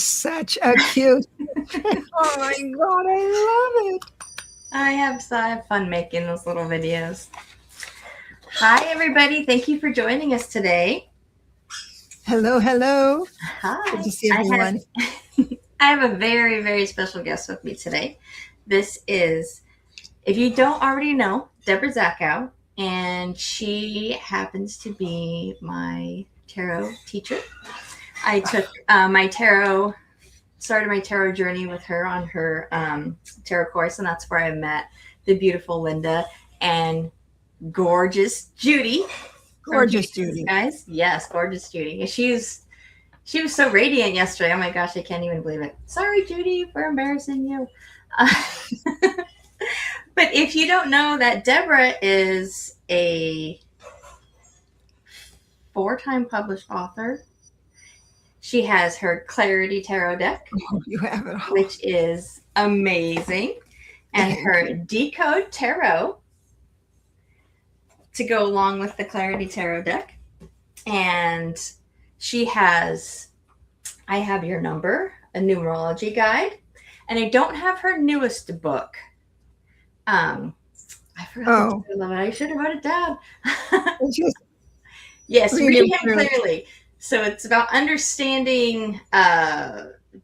is such a cute. Oh my God, I love it. I have fun making those little videos. Hi, everybody. Thank you for joining us today. Hello, hello. Hi. Good to see everyone. I have a very, very special guest with me today. This is, if you don't already know, Debra Zachau, and she happens to be my tarot teacher. I took started my tarot journey with her on her tarot course, and that's where I met the beautiful Linda and gorgeous Judy. Gorgeous Judy. Guys. Yes, gorgeous Judy. She was so radiant yesterday. Oh my gosh, I can't even believe it. Sorry, Judy, for embarrassing you. But if you don't know that Debra is a 4-time published author. She has her Clarity Tarot deck, you have it all, which is amazing, and her Decode Tarot to go along with the Clarity Tarot deck. And she has I Have Your Number, a numerology guide, and I don't have her newest book. I forgot to love it. I should have wrote it down. Yes, reading him clearly. So it's about understanding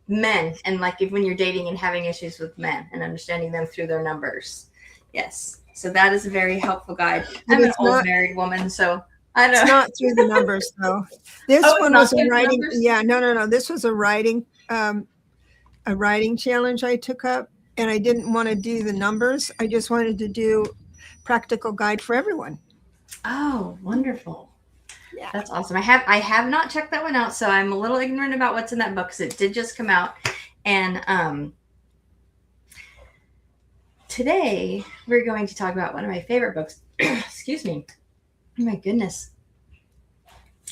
men, and like when you're dating and having issues with men and understanding them through their numbers. Yes. So that is a very helpful guide. I'm an old married woman, so I don't. It's not through the numbers though. This one was a writing. Yeah, no. This was a writing challenge I took up, and I didn't want to do the numbers. I just wanted to do practical guide for everyone. Oh, wonderful. Yeah. That's awesome. I have not checked that one out, so I'm a little ignorant about what's in that book because it did just come out. And today we're going to talk about one of my favorite books. Excuse me. Oh my goodness.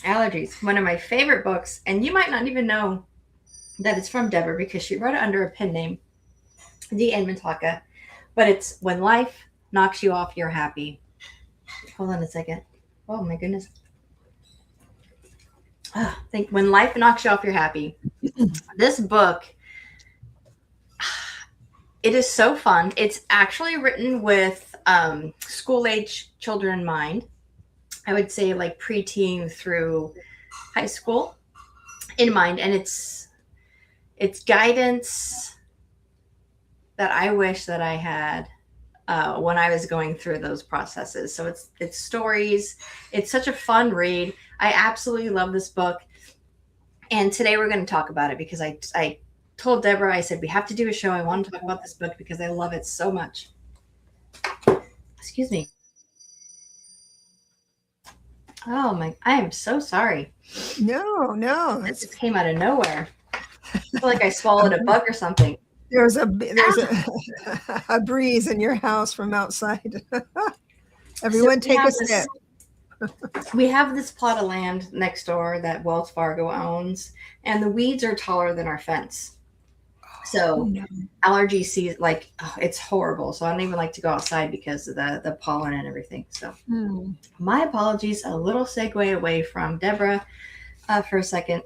Allergies. One of my favorite books, and you might not even know that it's from Debra because she wrote it under a pen name, D. Mintaka, but it's When Life Knocks You Off, You're Happy. Hold on a second. Oh my goodness. When Life Knocks You Off, You're Happy. This book, it is so fun. It's actually written with school-age children in mind. I would say like preteen through high school in mind. And it's guidance that I wish that I had when I was going through those processes. So it's stories. It's such a fun read. I absolutely love this book. And today we're going to talk about it because I told Debra, I said, we have to do a show. I want to talk about this book because I love it so much. Excuse me. Oh my, I am so sorry. No. This just came out of nowhere. I feel like I swallowed a bug or something. There's a breeze in your house from outside. Everyone take a sip. We have this plot of land next door that Wells Fargo owns, and the weeds are taller than our fence. So allergy season, like it's horrible. So I don't even like to go outside because of the pollen and everything. So my apologies. A little segue away from Debra for a second.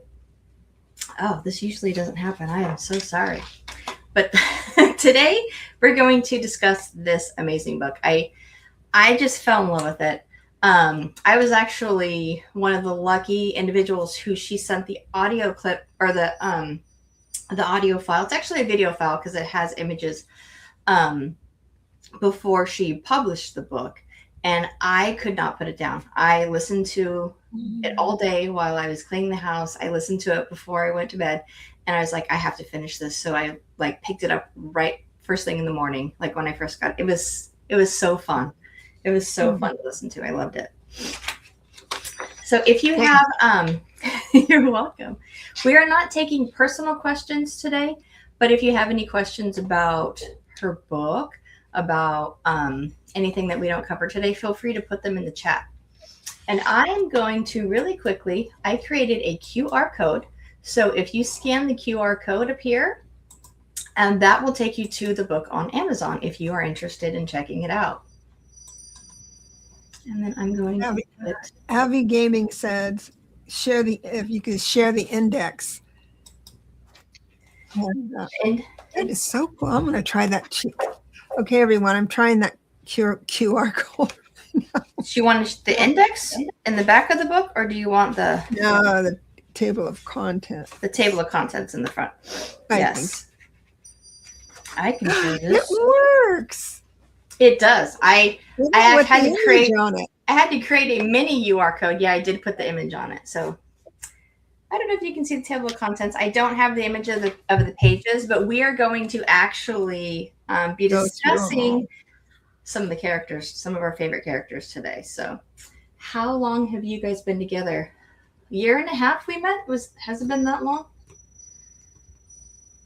Oh, this usually doesn't happen. I am so sorry. But today we're going to discuss this amazing book. I just fell in love with it. I was actually one of the lucky individuals who she sent the audio clip or the audio file. It's actually a video file because it has images before she published the book, and I could not put it down. I listened to it all day while I was cleaning the house. I listened to it before I went to bed, and I was like, I have to finish this. So I like picked it up right first thing in the morning, like when I first got it. It was so fun. It was so fun to listen to. I loved it. So if you have, you're welcome. We are not taking personal questions today, but if you have any questions about her book, about anything that we don't cover today, feel free to put them in the chat. And I am going to really quickly, I created a QR code. So if you scan the QR code up here, and that will take you to the book on Amazon if you are interested in checking it out. And then I'm going to put Avi Gaming says, if you could share the index. And, And that is so cool. I'm going to try that. Okay, everyone, I'm trying that QR code. do you want the index in the back of the book, or do you want the table of contents? The table of contents in the front. Yes. I can share this. It works. It does. I had to create a mini UR code. Yeah, I did put the image on it. So I don't know if you can see the table of contents. I don't have the image of the pages, but we are going to actually be discussing some of the characters, some of our favorite characters today. So how long have you guys been together? A year and a half we met? Has it been that long?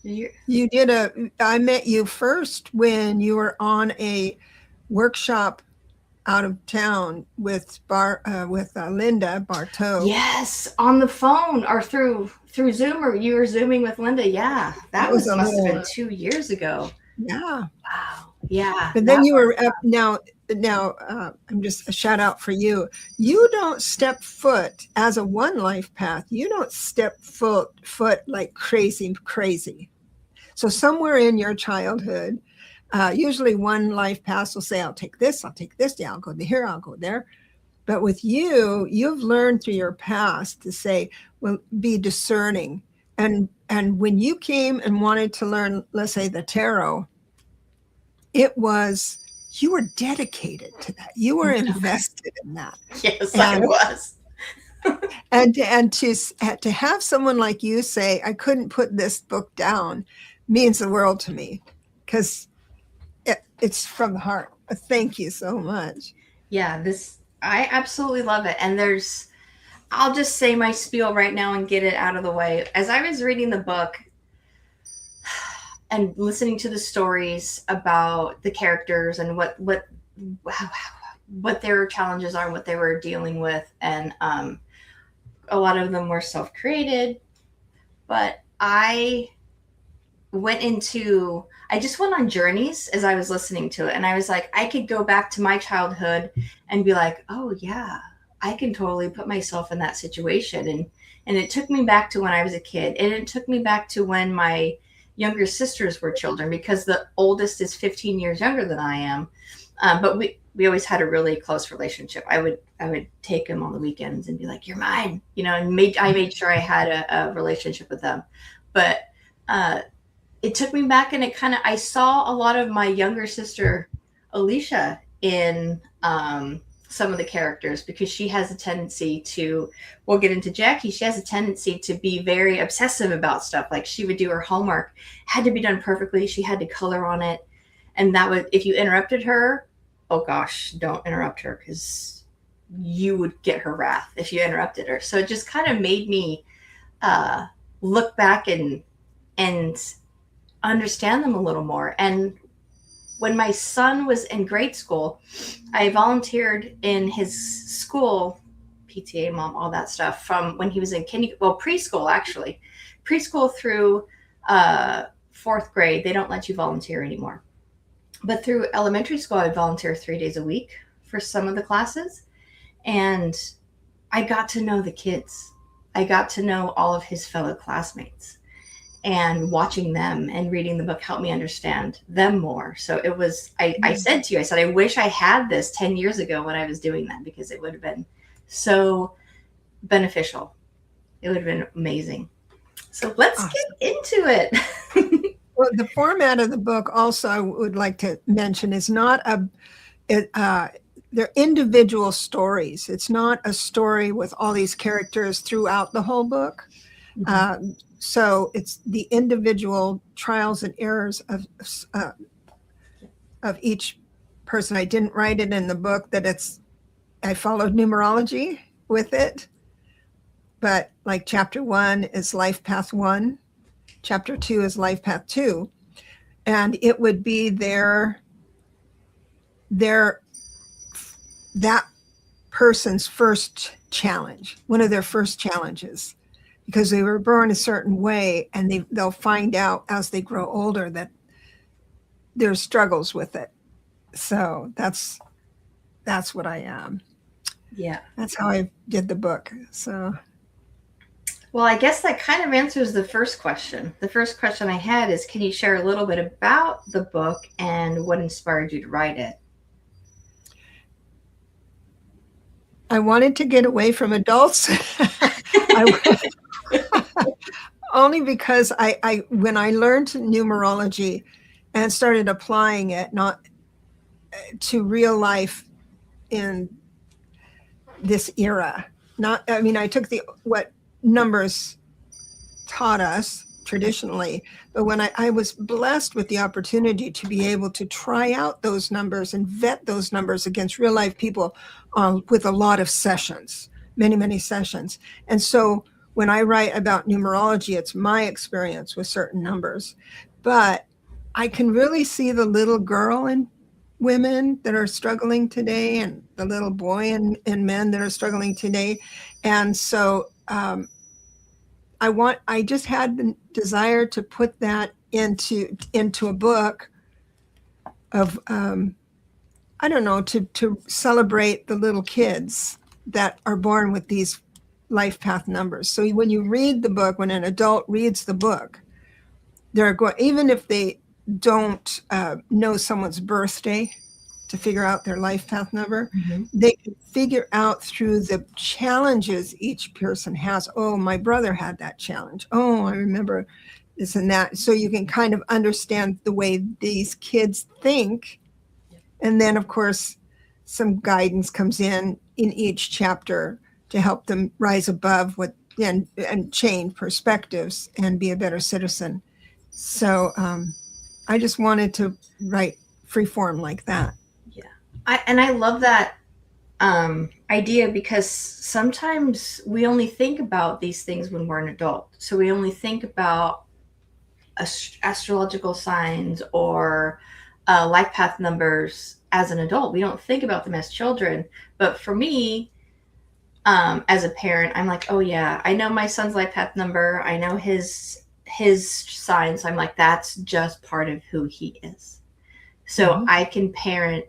I met you first when you were on a workshop out of town with Linda Bartow. Yes, on the phone or through Zoom, or you were Zooming with Linda. Yeah, that must have been 2 years ago. Yeah. Wow. Yeah. But then you were up now. I'm just a shout out for you. You don't step foot as a one life path. You don't step foot like crazy. So somewhere in your childhood, usually one life path will say, I'll take this, yeah, I'll go here, I'll go there. But with you, you've learned through your past to say, well, be discerning. And when you came and wanted to learn, let's say, the tarot, it was, you were dedicated to that. You were invested in that. Yes, I was. and to have someone like you say, I couldn't put this book down, means the world to me, because it's from the heart. Thank you so much. Yeah, I absolutely love it. And I'll just say my spiel right now and get it out of the way. As I was reading the book and listening to the stories about the characters and what their challenges are, what they were dealing with, and a lot of them were self-created, but I just went on journeys as I was listening to it. And I was like, I could go back to my childhood and be like, oh yeah, I can totally put myself in that situation. And it took me back to when I was a kid. And it took me back to when my younger sisters were children, because the oldest is 15 years younger than I am. But we always had a really close relationship. I would take him on the weekends and be like, you're mine, and I made sure I had a relationship with them. But it took me back, and I saw a lot of my younger sister, Alicia, in some of the characters, because she has a tendency to, we'll get into Jackie, she has a tendency to be very obsessive about stuff. Like, she would do her homework, had to be done perfectly. She had to color on it. And that would, if you interrupted her, oh gosh, don't interrupt her, because you would get her wrath if you interrupted her. So it just kind of made me look back and understand them a little more. And when my son was in grade school, I volunteered in his school, PTA mom, all that stuff, from when he was in preschool, actually. Preschool through fourth grade, they don't let you volunteer anymore. But through elementary school, I would volunteer 3 days a week for some of the classes. And I got to know the kids. I got to know all of his fellow classmates. And watching them and reading the book helped me understand them more. So it was, I said to you, I wish I had this 10 years ago when I was doing that, because it would have been so beneficial. It would have been amazing. So let's get into it. Well, the format of the book also, I would like to mention, is not they're individual stories. It's not a story with all these characters throughout the whole book. Mm-hmm. So it's the individual trials and errors of each person. I didn't write it in the book that I followed numerology with it, but like chapter 1 is life path 1, chapter 2 is life path 2, and it would be that person's first challenge, one of their first challenges, because they were born a certain way, and they'll find out as they grow older that there's struggles with it. So that's what I am. Yeah. That's how I did the book. So Well, I guess that kind of answers the first question. The first question I had is, can you share a little bit about the book and what inspired you to write it? I wanted to get away from adults. I, only because I when I learned numerology and started applying it, not to real life in this era. Not, I mean, I took the what numbers taught us traditionally, but when I was blessed with the opportunity to be able to try out those numbers and vet those numbers against real life people with a lot of sessions, many sessions. And so when I write about numerology, it's my experience with certain numbers, but I can really see the little girl in women that are struggling today and the little boy and men that are struggling today. And so I just had the desire to put that into a book of I don't know, to celebrate the little kids that are born with these life path numbers. So when you read the book, when an adult reads the book, they're going, even if they don't know someone's birthday to figure out their life path number, they can figure out through the challenges each person has. Oh, my brother had that challenge. Oh, I remember this and that. So you can kind of understand the way these kids think. And then, of course, some guidance comes in each chapter to help them rise above what and change perspectives and be a better citizen. So I just wanted to write free form like that. Yeah. I love that idea, because sometimes we only think about these things when we're an adult. So we only think about astrological signs or life path numbers as an adult. We don't think about them as children. But for me, as a parent, I'm like, oh yeah, I know my son's life path number. I know his signs. I'm like, that's just part of who he is. So I can parent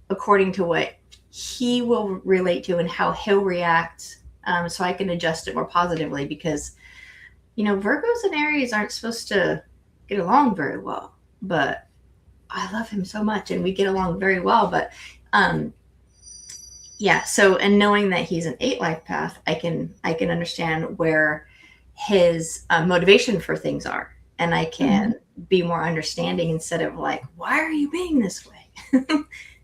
according to what he will relate to and how he'll react, so I can adjust it more positively, because Virgos and Aries aren't supposed to get along very well, but I love him so much and we get along very well. But yeah, so, and knowing that he's an 8 life path, I can understand where his motivation for things are, and I can be more understanding instead of like, why are you being this way?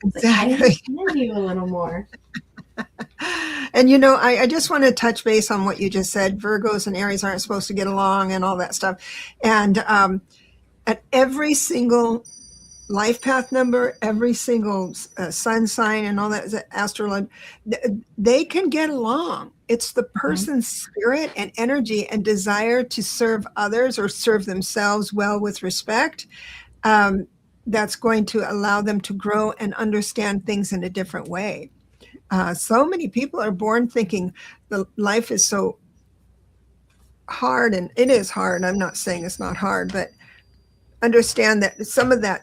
Exactly. Like, I understand you a little more. And I just want to touch base on what you just said. Virgos and Aries aren't supposed to get along and all that stuff. And at every single life path number, every single sun sign and all that astrology, they can get along. It's the person's spirit and energy and desire to serve others or serve themselves well with respect, that's going to allow them to grow and understand things in a different way. So many people are born thinking the life is so hard, and it is hard. I'm not saying it's not hard, but understand that some of that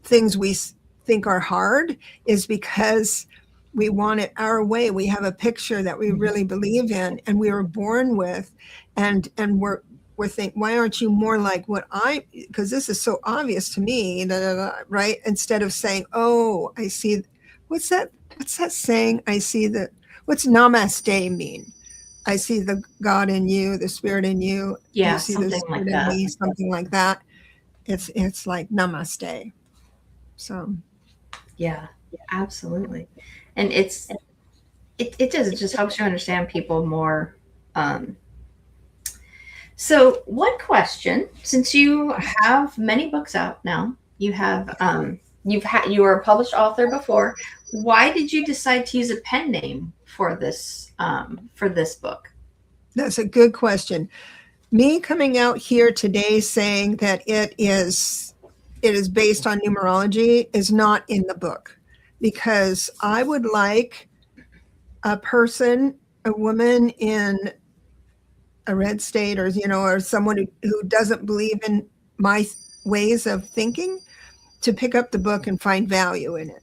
things we think are hard is because we want it our way. We have a picture that we really believe in and we were born with, and we're thinking, why aren't you more like what because this is so obvious to me, right? Instead of saying, oh, I see, what's that saying? I see what's namaste mean? I see the God in you, the spirit in you. Yeah, you see something the spirit like that. in me, something like that. It's like namaste. So yeah, absolutely. And it just helps you understand people more. So one question, since you have many books out now, you were a published author before, why did you decide to use a pen name for this book? That's a good question. Me coming out here today saying that it is based on numerology is not in the book, because I would like a woman in a red state, or someone who doesn't believe in my ways of thinking, to pick up the book and find value in it.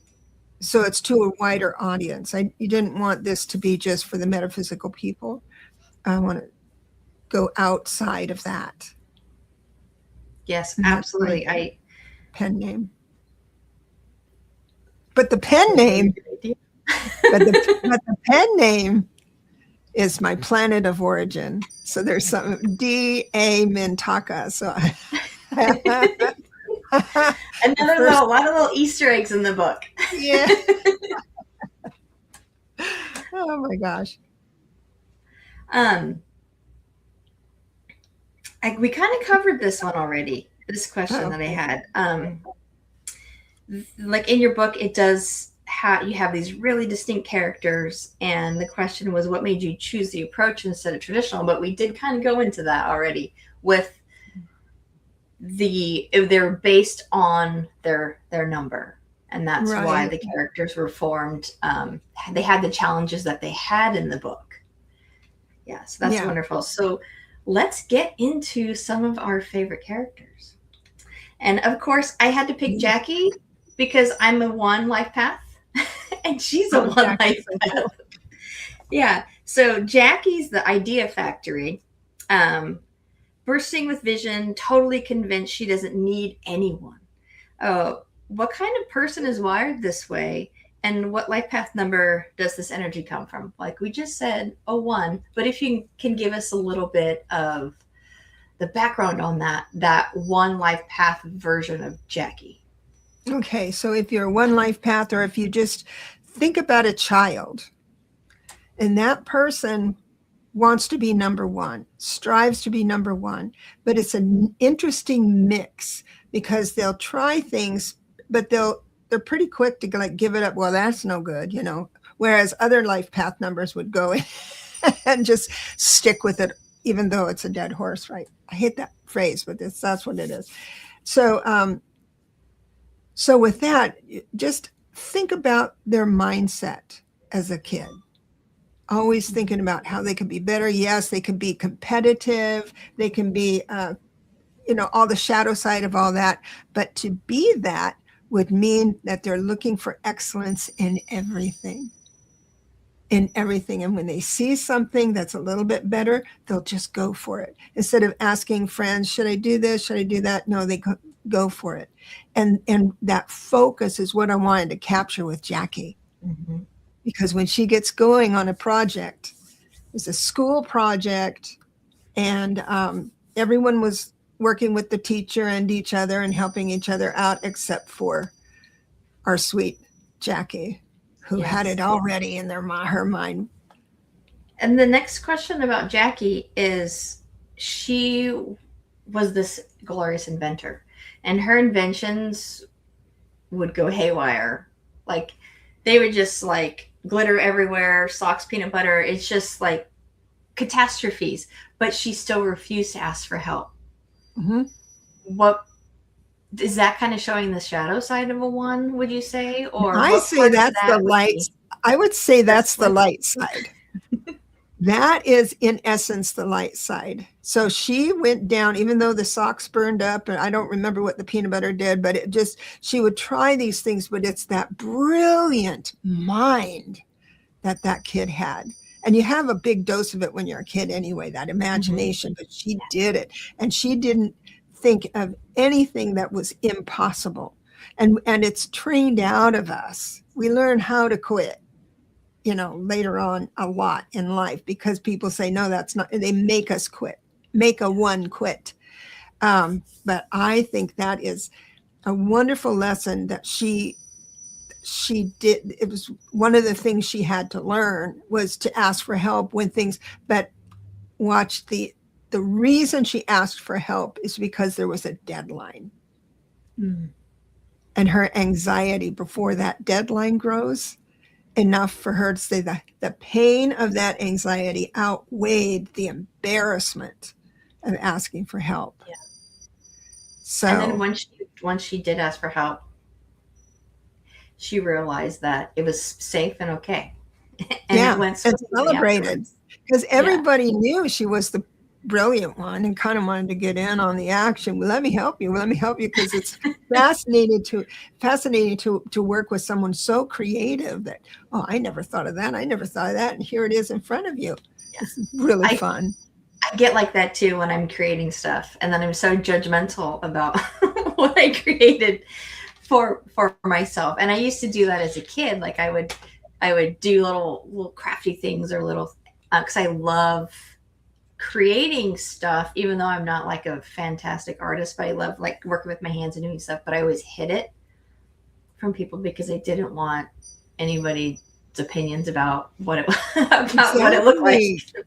So it's to a wider audience. You didn't want this to be just for the metaphysical people. I want go outside of that. Yes, And that's my absolutely. pen name. But the pen name, but the pen name is my planet of origin. So there's some D.A. Mintaka. So Another first, a lot of little Easter eggs in the book. yeah. Oh my gosh. We kind of covered this one already. This question Oh, that I had. Like in your book, it does you have these really distinct characters, and the question was, what made you choose the approach instead of traditional? But we did kind of go into that already with if they're based on their number, and that's why right. the characters were formed. They had the challenges that they had in the book. Yeah, so that's wonderful. So let's get into some of our favorite characters. And of course, I had to pick Jackie because I'm a 1 life path and she's a 1 life path. Cool. Yeah. So Jackie's the idea factory. Bursting with vision, totally convinced she doesn't need anyone. What kind of person is wired this way? And what life path number does this energy come from? Like we just said, 1. But if you can give us a little bit of the background on that 1 life path version of Jackie. Okay, so if you're a 1 life path, or if you just think about a child, and that person wants to be number 1, strives to be number 1, but it's an interesting mix because they'll try things, but they're pretty quick to like give it up. Well, that's no good, whereas other life path numbers would go and just stick with it, even though it's a dead horse, right? I hate that phrase, but that's what it is. So, so with that, just think about their mindset as a kid. Always thinking about how they can be better. Yes, they can be competitive. They can be, all the shadow side of all that. But to be that would mean that they're looking for excellence in everything. In everything. And when they see something that's a little bit better, they'll just go for it. Instead of asking friends, should I do this? Should I do that? No, they go for it. And that focus is what I wanted to capture with Jackie. Mm-hmm. Because when she gets going on a project, it's a school project, and everyone was working with the teacher and each other and helping each other out, except for our sweet Jackie, who had it already in her mind. And the next question about Jackie is, she was this glorious inventor, and her inventions would go haywire. Like they would just like glitter everywhere, socks, peanut butter. It's just like catastrophes, but she still refused to ask for help. Mm-hmm. What is that kind of showing the shadow side of a 1, would you say? Or I say that's the light. I would say that's the light side. That is, in essence, the light side. So she went down, even though the socks burned up, and I don't remember what the peanut butter did, but she would try these things, but it's that brilliant mind that kid had. And you have a big dose of it when you're a kid anyway, that imagination, but she did it. And she didn't think of anything that was impossible. And it's trained out of us. We learn how to quit, later on a lot in life, because people say, no, that's not, they make us quit, make a 1 quit. But I think that is a wonderful lesson that she did. It was one of the things she had to learn, was to ask for help when things, but watch the reason she asked for help is because there was a deadline. Mm. And her anxiety before that deadline grows enough for her to say that the pain of that anxiety outweighed the embarrassment of asking for help. Yeah. So, and then once she did ask for help, she realized that it was safe and okay. And it went and celebrated, because everybody knew she was the brilliant one and kind of wanted to get in on the action. Well, let me help you, because it's fascinating to work with someone so creative that, I never thought of that, and here it is in front of you. It's really fun. I I get like that too when I'm creating stuff, and then I'm so judgmental about what I created for myself. And I used to do that as a kid. Like I would do little crafty things or little because I love creating stuff, even though I'm not like a fantastic artist, but I love like working with my hands and doing stuff. But I always hid it from people because I didn't want anybody's opinions about what it about what it looked like. Exactly.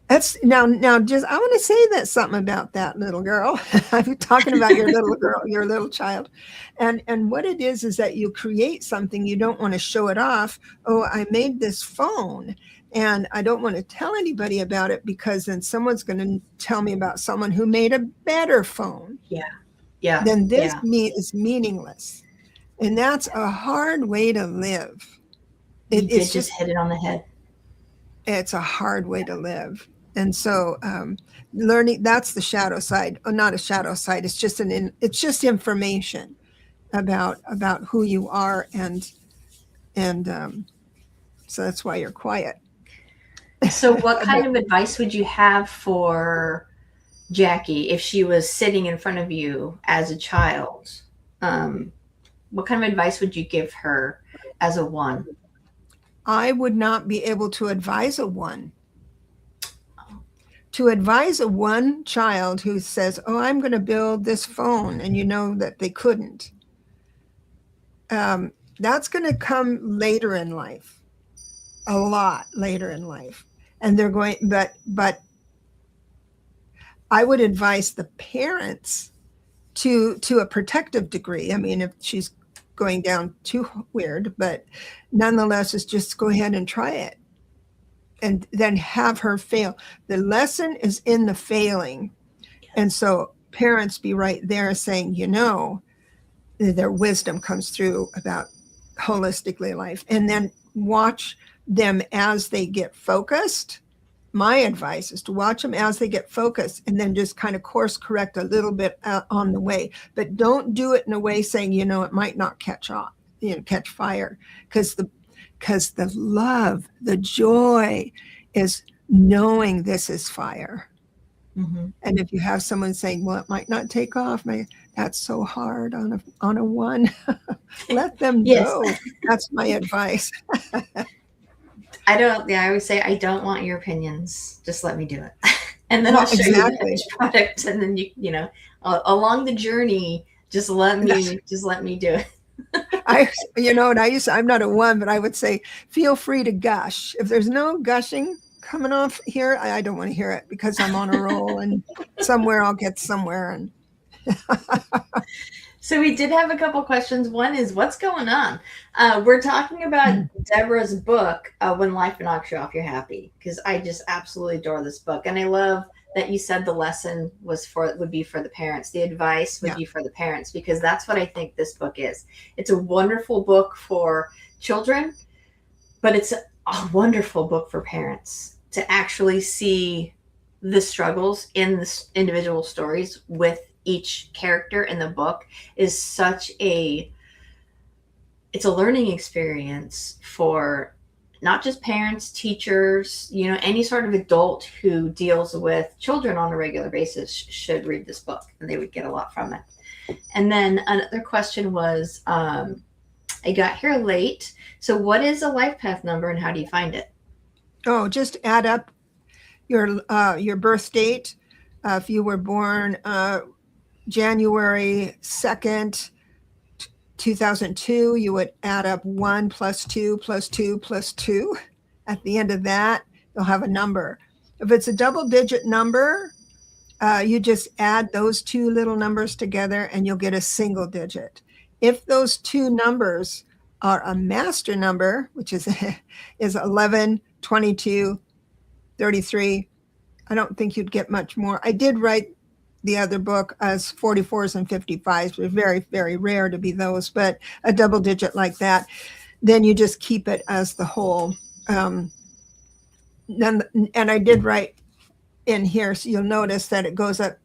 That's now just I want to say that something about that little girl. I'm talking about your little girl, your little child. And what it is that you create something, you don't want to show it off. Oh, I made this phone and I don't want to tell anybody about it because then someone's going to tell me about someone who made a better phone. Yeah. Yeah. Then this Yeah. is meaningless. And that's a hard way to live. You did just hit it on the head. It's a hard way to live. And so learning, that's the shadow side. Not a shadow side, it's just it's just information about who you are, and so that's why you're quiet. So what kind of advice would you have for Jackie if she was sitting in front of you as a child? What kind of advice would you give her as a 1? I would not be able to advise a 1. To advise a 1 child who says, oh, I'm going to build this phone, and you know that they couldn't. That's going to come later in life, a lot later in life. And they're going, but I would advise the parents to a protective degree. I mean, if she's going down too weird, but nonetheless, is just go ahead and try it. And then have her fail. The lesson is in the failing. And so parents be right there saying, you know, their wisdom comes through about holistically life. And then watch them as they get focused. My advice is to watch them as they get focused and then just kind of course correct a little bit on the way. But don't do it in a way saying, you know, it might not catch on, you know, catch fire. Because the love, the joy is knowing this is fire. Mm-hmm. And if you have someone saying, well, it might not take off, that's so hard on a 1, let them go. That's my advice. I always say, I don't want your opinions. Just let me do it. And then I'll show you the finished product. And then you know, along the journey, just let me do it. I'm not a 1, but I would say, feel free to gush. If there's no gushing coming off here, I don't want to hear it because I'm on a roll and somewhere I'll get somewhere. And so we did have a couple questions. One is, what's going on? We're talking about Debra's book, When Life Knocks You Off Your Happy, because I just absolutely adore this book. And I love that you said the lesson would be for the parents. The advice would be for the parents, because that's what I think this book is. It's a wonderful book for children, but it's a wonderful book for parents to actually see the struggles in the individual stories with each character in the book. Is such it's a learning experience for not just parents, teachers, you know, any sort of adult who deals with children on a regular basis should read this book, and they would get a lot from it. And then another question was, I got here late. So what is a life path number and how do you find it? Oh, just add up your birth date. If you were born January 2nd, 2002, you would add up 1 + 2 + 2 + 2. At the end of that, you'll have a number. If it's a double-digit number, you just add those 2 little numbers together and you'll get a single digit. If those 2 numbers are a master number, which is 11, 22, 33, I don't think you'd get much more. I did write the other book as 44s and 55s, were very, very rare to be those, but a double digit like that, then you just keep it as the whole. And I did write in here, so you'll notice that it goes up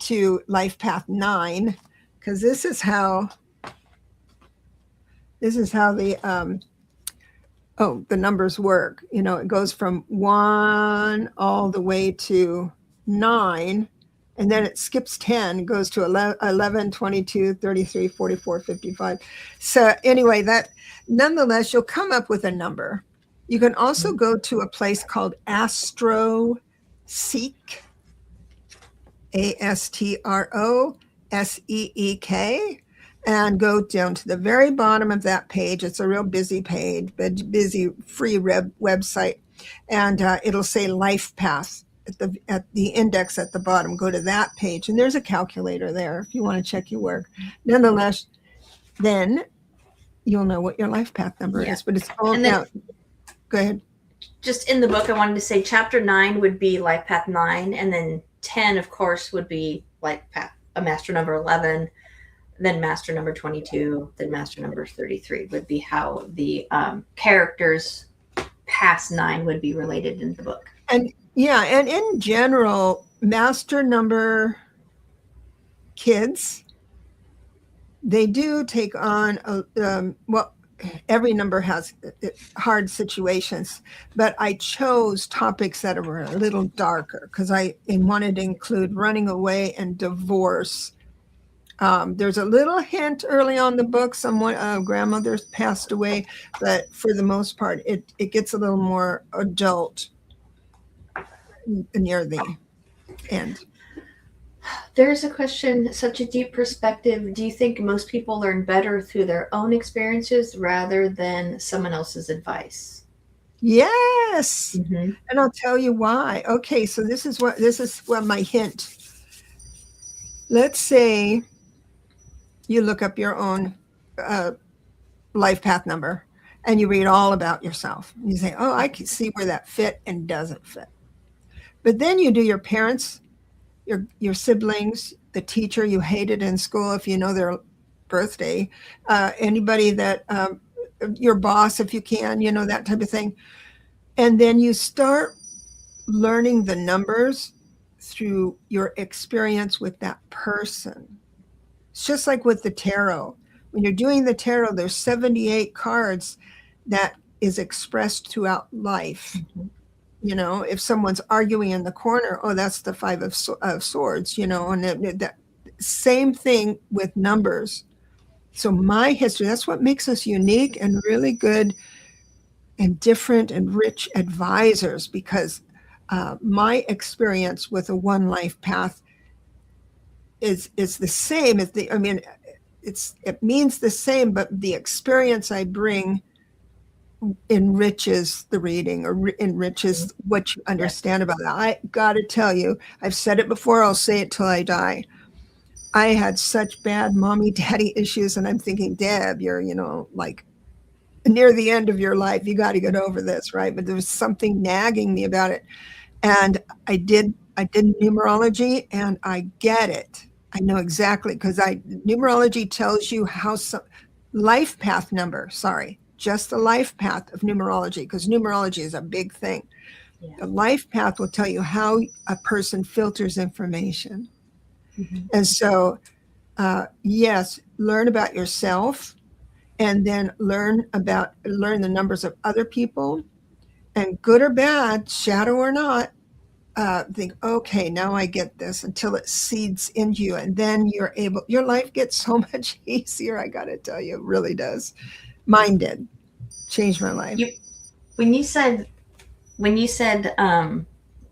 to life path 9, because this is how the the numbers work. It goes from 1 all the way to 9, and then it skips 10, goes to 11, 22, 33, 44, 55. So anyway, that nonetheless, you'll come up with a number. You can also go to a place called Astro Seek, ASTROSEEK, and go down to the very bottom of that page. It's a real busy page, but busy free website, and it'll say Life Path at the index at the bottom. Go to that page, and there's a calculator there if you want to check your work. Nonetheless, then you'll know what your life path number is. But it's all now. Go ahead. Just in the book, I wanted to say chapter 9 would be life path 9, and then 10, of course, would be life path, a master number 11, then master number 22, then master number 33 would be how the characters past 9 would be related in the book. And in general, master number kids, they do take on every number has hard situations, but I chose topics that were a little darker because I wanted to include running away and divorce. There's a little hint early on in the book, someone grandmother's passed away, but for the most part, it gets a little more adult near the end. There's a question, such a deep perspective. Do you think most people learn better through their own experiences rather than someone else's advice? Yes. And I'll tell you why. Okay, so this is what my hint. Let's say you look up your own life path number and you read all about yourself. You say, oh, I can see where that fit and doesn't fit. But then you do your parents, your siblings, the teacher you hated in school, if you know their birthday, anybody that, your boss, if you can, that type of thing. And then you start learning the numbers through your experience with that person. It's just like with the tarot. When you're doing the tarot, there's 78 cards that is expressed throughout life. If someone's arguing in the corner, oh, that's the 5 of swords, and that same thing with numbers. So my history, that's what makes us unique and really good and different and rich advisors, because my experience with a one life path is the same as it means the same, but the experience I bring enriches the reading or enriches what you understand about it. I got to tell you, I've said it before, I'll say it till I die. I had such bad mommy daddy issues, and I'm thinking, Deb, you're, like near the end of your life, you got to get over this, right? But there was something nagging me about it. And I did numerology, and I get it. I know exactly, because numerology tells you how life path number, just the life path of numerology, because numerology is a big thing. The life path will tell you how a person filters information. And so, yes, learn about yourself, and then learn the numbers of other people, and good or bad, shadow or not, think, okay, now I get this, until it seeds into you. And then your life gets so much easier. I got to tell you, it really does. Mine did. Changed my life. When you said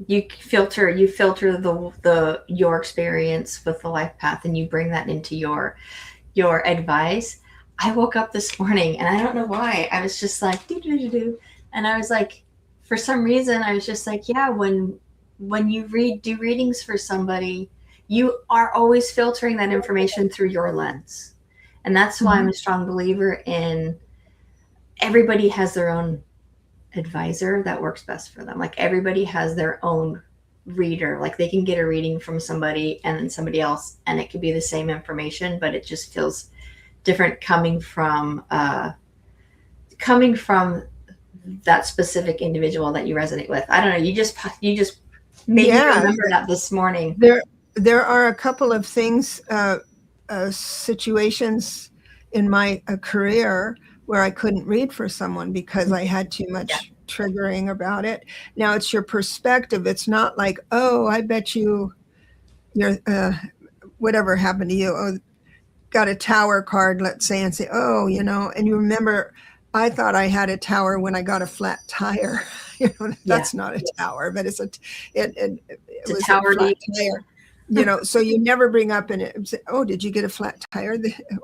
you filter your experience with the life path, and you bring that into your advice. I woke up this morning, and I don't know why, I was just like, do. And I was like, for some reason, I was just like, yeah, when you do readings for somebody, you are always filtering that information through your lens. And that's why I'm a strong believer in everybody has their own advisor that works best for them. Like, everybody has their own reader. Like, they can get a reading from somebody and then somebody else, and it could be the same information, but it just feels different coming from that specific individual that you resonate with. I don't know. You just made me remember that this morning. There are a couple of things, situations in my career where I couldn't read for someone because I had too Yeah. much triggering about it. Now it's your perspective. It's not like, oh, I bet you're whatever happened to you. Oh, got a tower card, let's say, and say, oh, and you remember, I thought I had a tower when I got a flat tire. Yeah. That's not a tower, but it To was a tower flat D. tire. So you never bring up and say, oh, did you get a flat tire?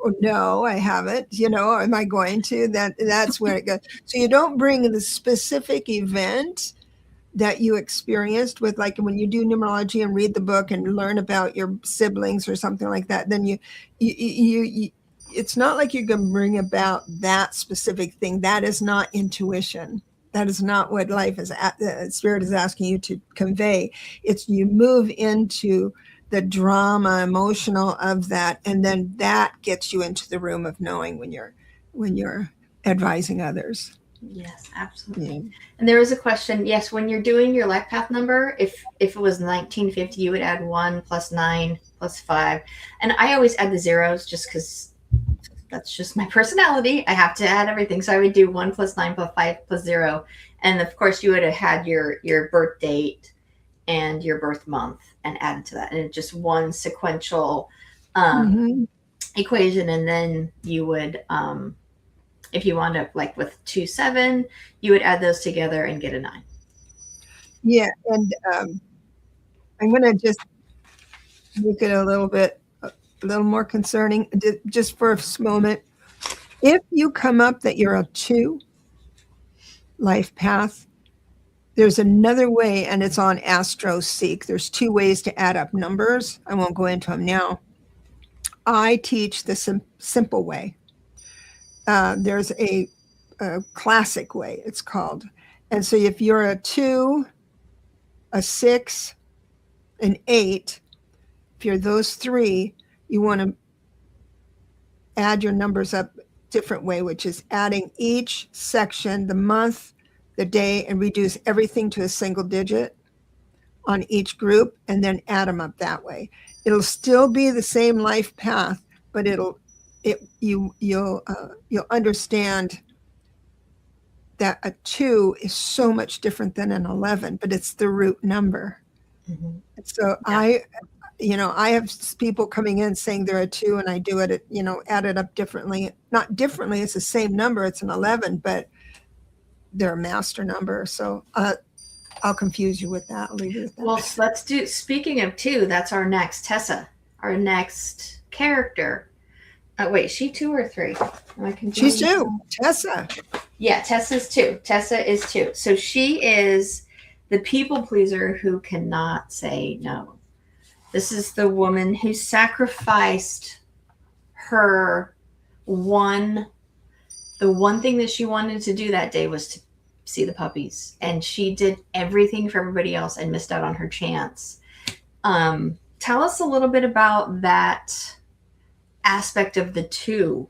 Oh, no, I haven't. Am I going to? That's where it goes. So you don't bring the specific event that you experienced with, like when you do numerology and read the book and learn about your siblings or something like that, then you it's not like you can bring about that specific thing. That is not intuition. That is not what life is spirit is asking you to convey. It's you move into the drama emotional of that, and then that gets you into the room of knowing when you're advising others. Yes, absolutely. Yeah. And there was a question. Yes, when you're doing your life path number, if it was 1950, you would add 1 plus 9 plus 5. And I always add the zeros just because that's just my personality. I have to add everything. So I would do 1 plus 9 plus 5 plus 0. And of course, you would have had your birth date and your birth month and added to that. And it's just one sequential equation. And then you would, if you wound up like with 2, 7, you would add those together and get a 9. Yeah, and I'm going to just make it a little more concerning, just for a moment. If you come up that you're a 2 life path, there's another way, and it's on AstroSeek. There's 2 ways to add up numbers. I won't go into them now. I teach the simple way. There's a classic way, it's called. And so if you're a 2, a 6, an 8, if you're those 3, you want to add your numbers up different way, which is adding each section, the month, the day, and reduce everything to a single digit on each group, and then add them up that way. It'll still be the same life path, but you'll understand that a 2 is so much different than an 11, but it's the root number. Mm-hmm. So yeah. I have people coming in saying they're a 2, and I do it, add it up differently. Not differently, it's the same number. It's an 11, but they're a master number. So I'll confuse you with that. I'll leave you with that. Well, let's do, speaking of 2, that's our next Tessa, our next character. Wait, she 2 or 3? She's 2. Tessa. Yeah, Tessa's 2. Tessa is 2. So she is the people pleaser who cannot say no. This is the woman who sacrificed the one thing that she wanted to do that day was to see the puppies. And she did everything for everybody else and missed out on her chance. Tell us a little bit about that aspect of the 2.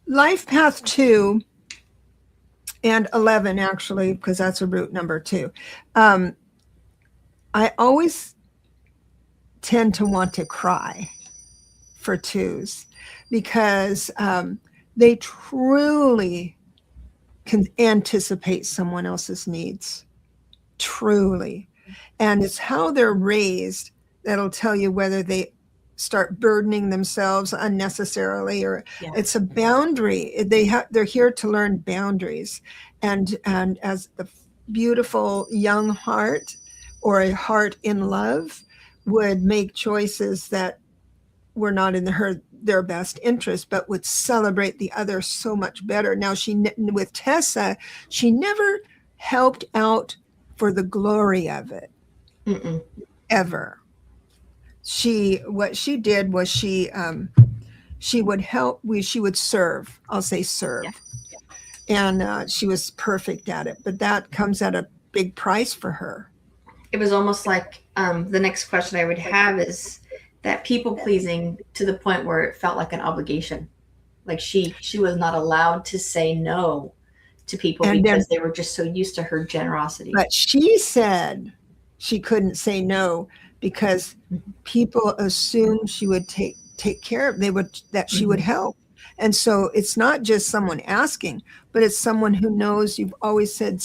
Life path 2 and 11, actually, because that's a root number 2. I always tend to want to cry for 2s because they truly can anticipate someone else's needs, truly. And it's how they're raised that'll tell you whether they start burdening themselves unnecessarily, or it's a boundary. They're here to learn boundaries, and as the beautiful young heart or a heart in love would make choices that were not in their best interest, but would celebrate the other so much better. Now, with Tessa, she never helped out for the glory of it. Mm-mm. Ever. What she did was she would help. She would serve. I'll say serve, and she was perfect at it. But that comes at a big price for her. It was almost like the next question I would have is that people pleasing to the point where it felt like an obligation. Like she was not allowed to say no to people because they were just so used to her generosity. But she said she couldn't say no because people assumed she would take care of, she would help. And so it's not just someone asking, but it's someone who knows you've always said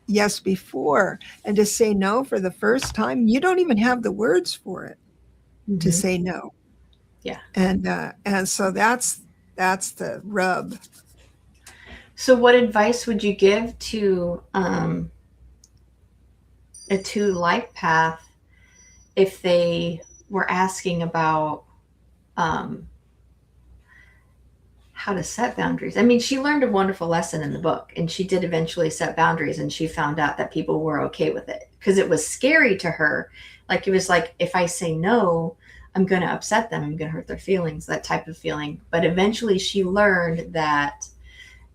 yes before, and to say no for the first time, you don't even have the words for it to Mm-hmm. say no. Yeah. And so that's the rub. So, what advice would you give to a two life path if they were asking about um, how to set boundaries? I mean, she learned a wonderful lesson in the book, and she did eventually set boundaries, and she found out that people were okay with it because it was scary to her. Like, it was like, if I say no, I'm going to upset them, I'm going to hurt their feelings, that type of feeling. But eventually, she learned that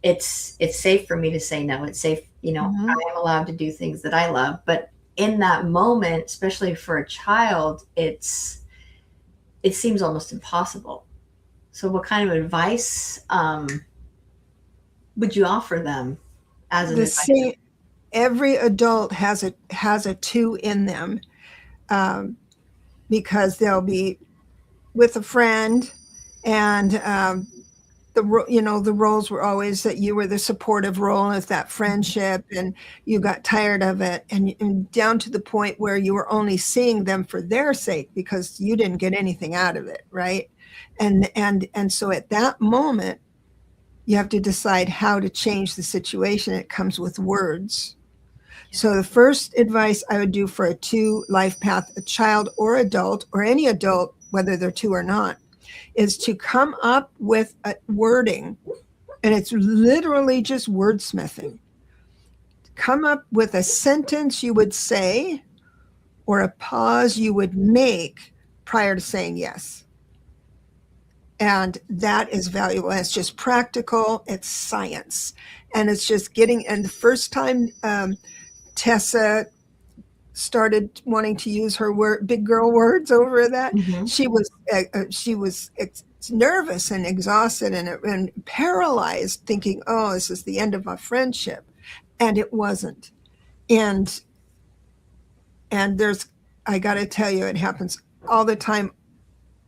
it's safe for me to say no. It's safe, I Mhm. am allowed to do things that I love. But in that moment, especially for a child, it seems almost impossible. So, what kind of advice would you offer them as an The advisor? same. Every adult has a two in them, um, because they'll be with a friend, and the roles were always that you were the supportive role of that friendship, and you got tired of it, and down to the point where you were only seeing them for their sake because you didn't get anything out of it, right? And so at that moment you have to decide how to change the situation. It comes with words. So the first advice I would do for a two life path, a child or adult, or any adult, whether they're two or not, is to come up with a wording. And it's literally just wordsmithing. Come up with a sentence you would say or a pause you would make prior to saying yes. And that is valuable. And it's just practical, it's science. And it's just getting, and the first time Tessa started wanting to use her big girl words over that, Mm-hmm. she was nervous and exhausted and paralyzed, thinking, "Oh, this is the end of my friendship," and it wasn't. And there's, I got to tell you, it happens all the time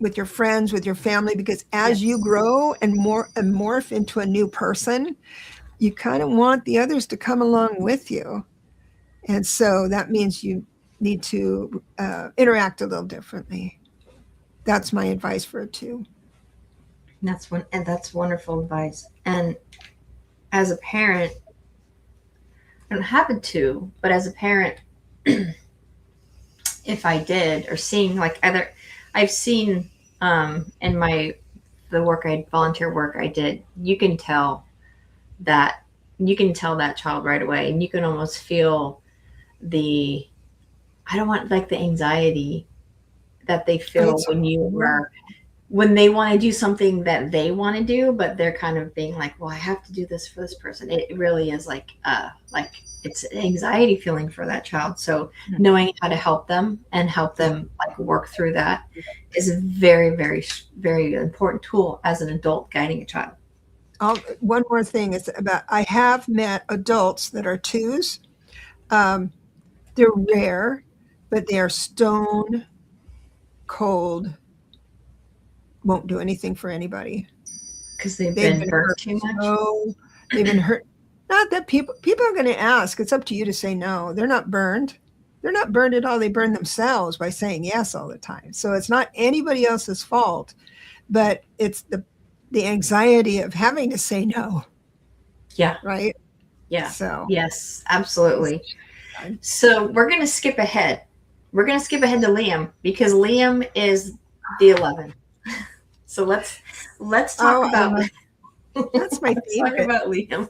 with your friends, with your family, because as you Yes. grow and morph into a new person, you kind of want the others to come along with you. And so that means you need to interact a little differently. That's my advice for it too. That's wonderful advice. And as a parent, I don't happen to, but as a parent, if I did, or seeing like either, I've seen in my the volunteer work I did, that you can tell that child right away, and you can almost feel the I don't want like the anxiety that they feel It's when you yeah. are when they want to do something that they want to do, but they're kind of being like, well, I have to do this for this person. It really is like it's an anxiety feeling for that child. So knowing how to help them and help Yeah. them like work through that is a very, very, very important tool as an adult guiding a child. One more thing is about, I have met adults that are twos. Um, they're rare, but they are stone cold, won't do anything for anybody. Because they've They've been been burnt hurt too much. so they've been hurt. Not that people are going to ask. It's up to you to say no. They're not burned. They're not burned at all. They burn themselves by saying yes all the time. So it's not anybody else's fault, but it's the anxiety of having to say no, Yeah. right? Yeah. So Yes, absolutely. So we're going to skip ahead. We're going to skip ahead to Liam because Liam is the 11. So let's talk oh, I about love, that's my let's talk favorite. about Liam.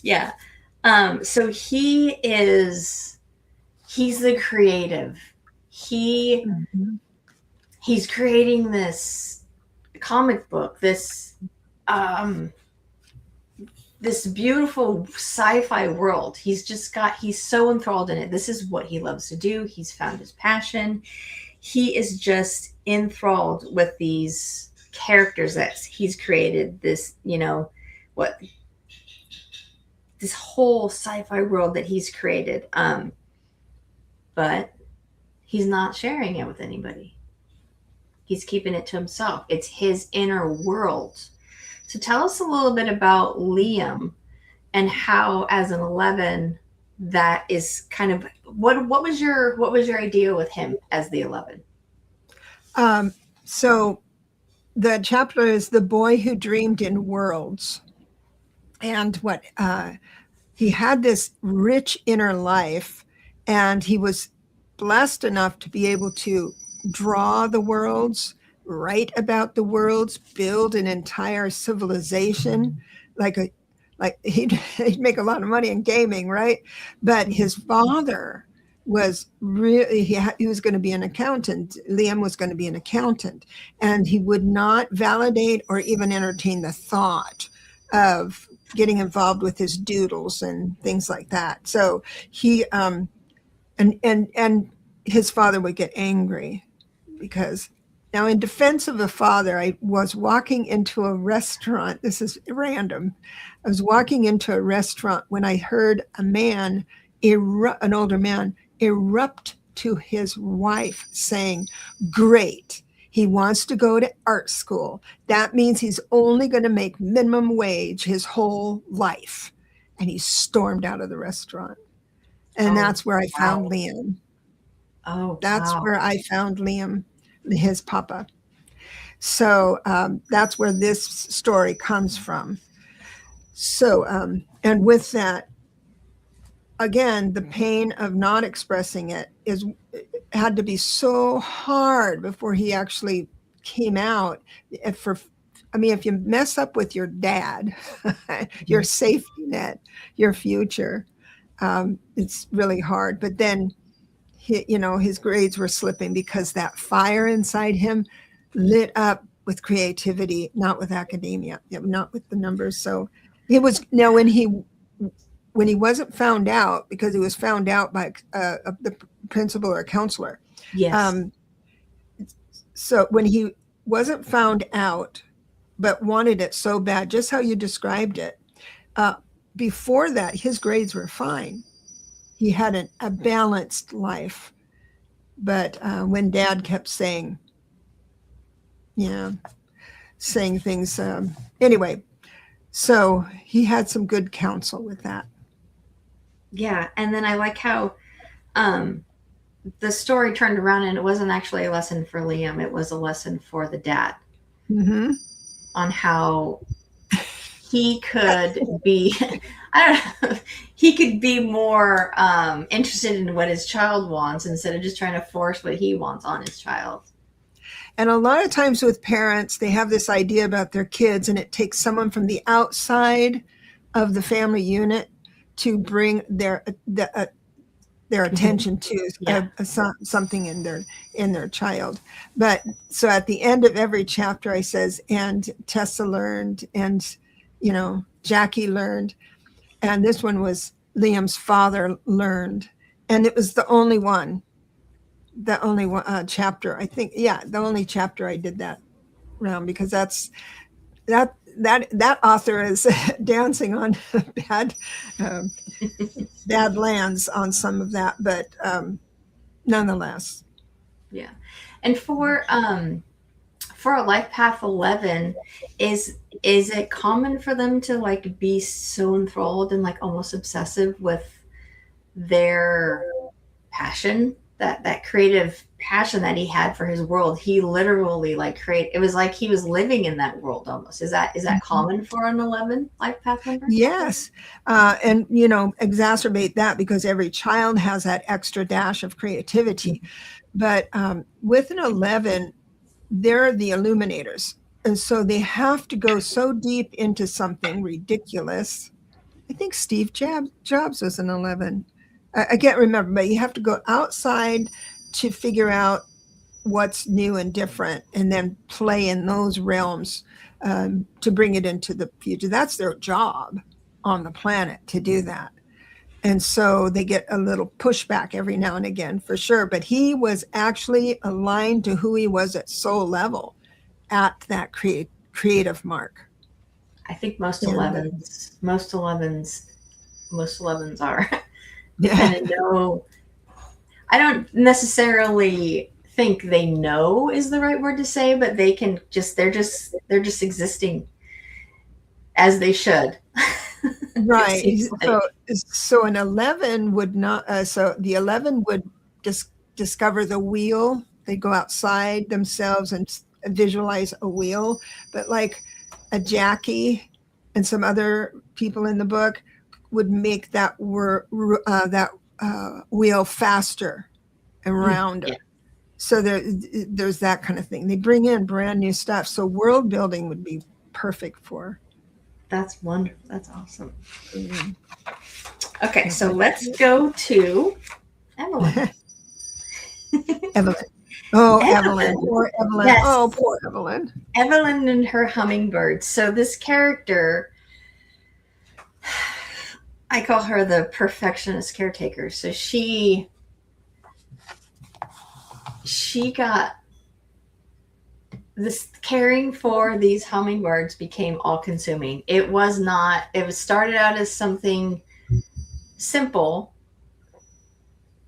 Yeah. So he's the creative. He Mhm. he's creating this comic book, um this beautiful sci-fi world. He's so enthralled in it. This is what he loves to do. He's found his passion. He is just enthralled with these characters that he's created, what this whole sci-fi world that he's created. But he's not sharing it with anybody. He's keeping it to himself. It's his inner world. So tell us a little bit about Liam and how, as an 11, that is kind of what was your idea with him as the 11? So the chapter is The Boy Who Dreamed in Worlds. And what he had this rich inner life, and he was blessed enough to be able to draw the worlds, write about the worlds, build an entire civilization, like a like he'd make a lot of money in gaming, right? But his father was really he was going to be an accountant. Liam was going to be an accountant, and he would not validate or even entertain the thought of getting involved with his doodles and things like that. So he and his father would get angry because now, in defense of the father, I was walking into a restaurant. This is random. I was walking into a restaurant when I heard a man, an older man, erupt to his wife saying, "Great. He wants to go to art school. That means he's only going to make minimum wage his whole life." And he stormed out of the restaurant. And Oh, that's where I found wow. Liam. Oh, That's wow. where I found Liam, his papa. So that's where this story comes from. So, and with that, again, the pain of not expressing it had to be so hard before he actually came out. If you mess up with your dad, your safety net, your future, it's really hard. But then his grades were slipping because that fire inside him lit up with creativity, not with academia, not with the numbers. So it was now when he wasn't found out, because he was found out by the principal or counselor. Yes. Um, so when he wasn't found out, but wanted it so bad, just how you described it, uh, before that, his grades were fine. He had a balanced life. But when dad kept saying, yeah, saying things, anyway, so he had some good counsel with that. Yeah. And then I like how um, the story turned around and it wasn't actually a lesson for Liam, it was a lesson for the dad Mm-hmm. on how he could be, I don't know, he could be more interested in what his child wants instead of just trying to force what he wants on his child. And a lot of times with parents, they have this idea about their kids, and it takes someone from the outside of the family unit to bring their attention to Yeah. something in their child. But so at the end of every chapter, I says, and Tessa learned, and Jackie learned, and this one was Liam's father learned, and it was the only one chapter, I think. Yeah, the only chapter I did that round, because that author is dancing on bad um, bad lands on some of that, but nonetheless. Yeah. And for a life path 11, is it common for them to like be so enthralled and like almost obsessive with their passion, that creative passion that he had for his world? He literally like create, it was like he was living in that world almost. Is that common for an 11 life path member? Yes. And, exacerbate that because every child has that extra dash of creativity. But with an 11, they're the illuminators. And so they have to go so deep into something ridiculous. I think Steve Jobs was an 11. I can't remember, but you have to go outside to figure out what's new and different and then play in those realms to bring it into the future. That's their job on the planet, to do that. And so they get a little pushback every now and again, for sure. But he was actually aligned to who he was at soul level at that creative mark. I think most And 11s, most 11s are. They yeah, kind of know. I don't necessarily think they know is the right word to say, but they're just existing as they should. It Right. seems So, like. so an 11 would not, so the 11 would discover the wheel. They go outside themselves and visualize a wheel. But like a Jackie and some other people in the book would make that wheel faster and rounder. Yeah, So there's that kind of thing. They bring in brand new stuff. So world building would be perfect for. that's wonderful. That's awesome. Mm. Okay, so let's go to Evelyn. Evelyn. Oh, Evelyn. Evelyn. Poor Evelyn. Yes. Oh, poor Evelyn. Evelyn and her hummingbird. So this character, I call her the perfectionist caretaker. So she got this, caring for these hummingbirds became all consuming. It was started out as something simple,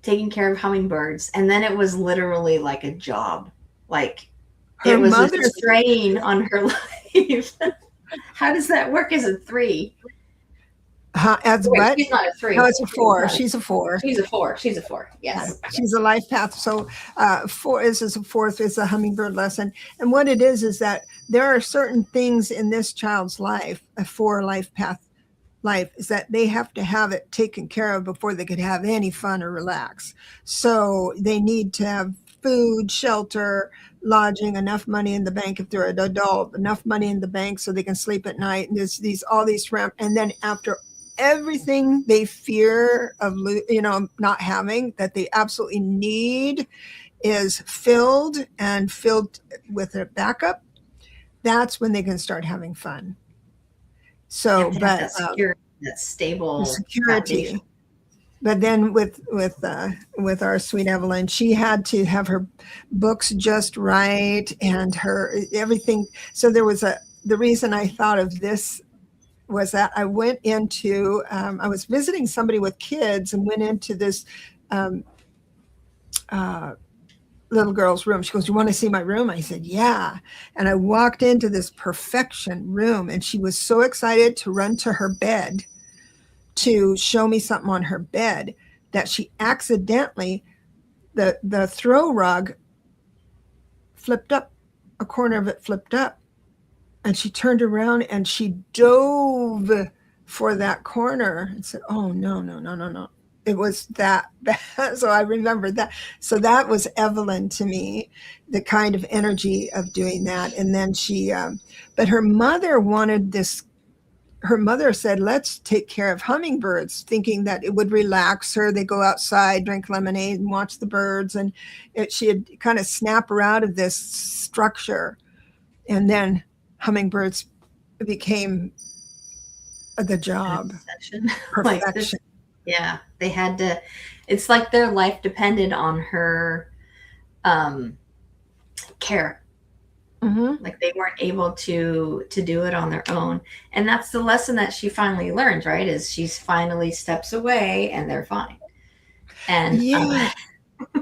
taking care of hummingbirds, and then it was literally like a job. Like Her it was mother, a strain on her life. How does that work as a 3? as Wait, what? she's not a 3. No, it's a 4. She's a 4. She's a 4. She's a 4. Yes. She's a life path. So 4 is a 4th is a hummingbird lesson. And what it is that there are certain things in this child's life, a 4 life path life, is that they have to have it taken care of before they could have any fun or relax. So they need to have food, shelter, lodging, enough money in the bank if they're an adult, enough money in the bank so they can sleep at night. And there's all these and then after everything they fear of not having, that they absolutely need, is filled with a backup, that's when they can start having fun. So, but that security, that stable security. foundation. But then with our sweet Evelyn, she had to have her books just right and her everything. So there was the reason I thought of this was that I went into, I was visiting somebody with kids and went into this little girl's room. She goes, "You want to see my room?" I said, "Yeah." And I walked into this perfection room and she was so excited to run to her bed to show me something on her bed that she accidentally, the throw rug flipped up, a corner of it flipped up. And she turned around and she dove for that corner and said, "Oh, no, no, no, no, no." It was that bad. So I remember that. So that was Evelyn to me, the kind of energy of doing that. And then but her mother wanted this. Her mother said, "Let's take care of hummingbirds," thinking that it would relax her. They go outside, drink lemonade and watch the birds. And she had kind of snap her out of this structure. And then hummingbirds became the job. Perfection. Yeah, they had to. It's like their life depended on her care. Mm-hmm. Like they weren't able to do it on their own, and that's the lesson that she finally learns. Right? Is she's finally steps away, and they're fine. And yeah.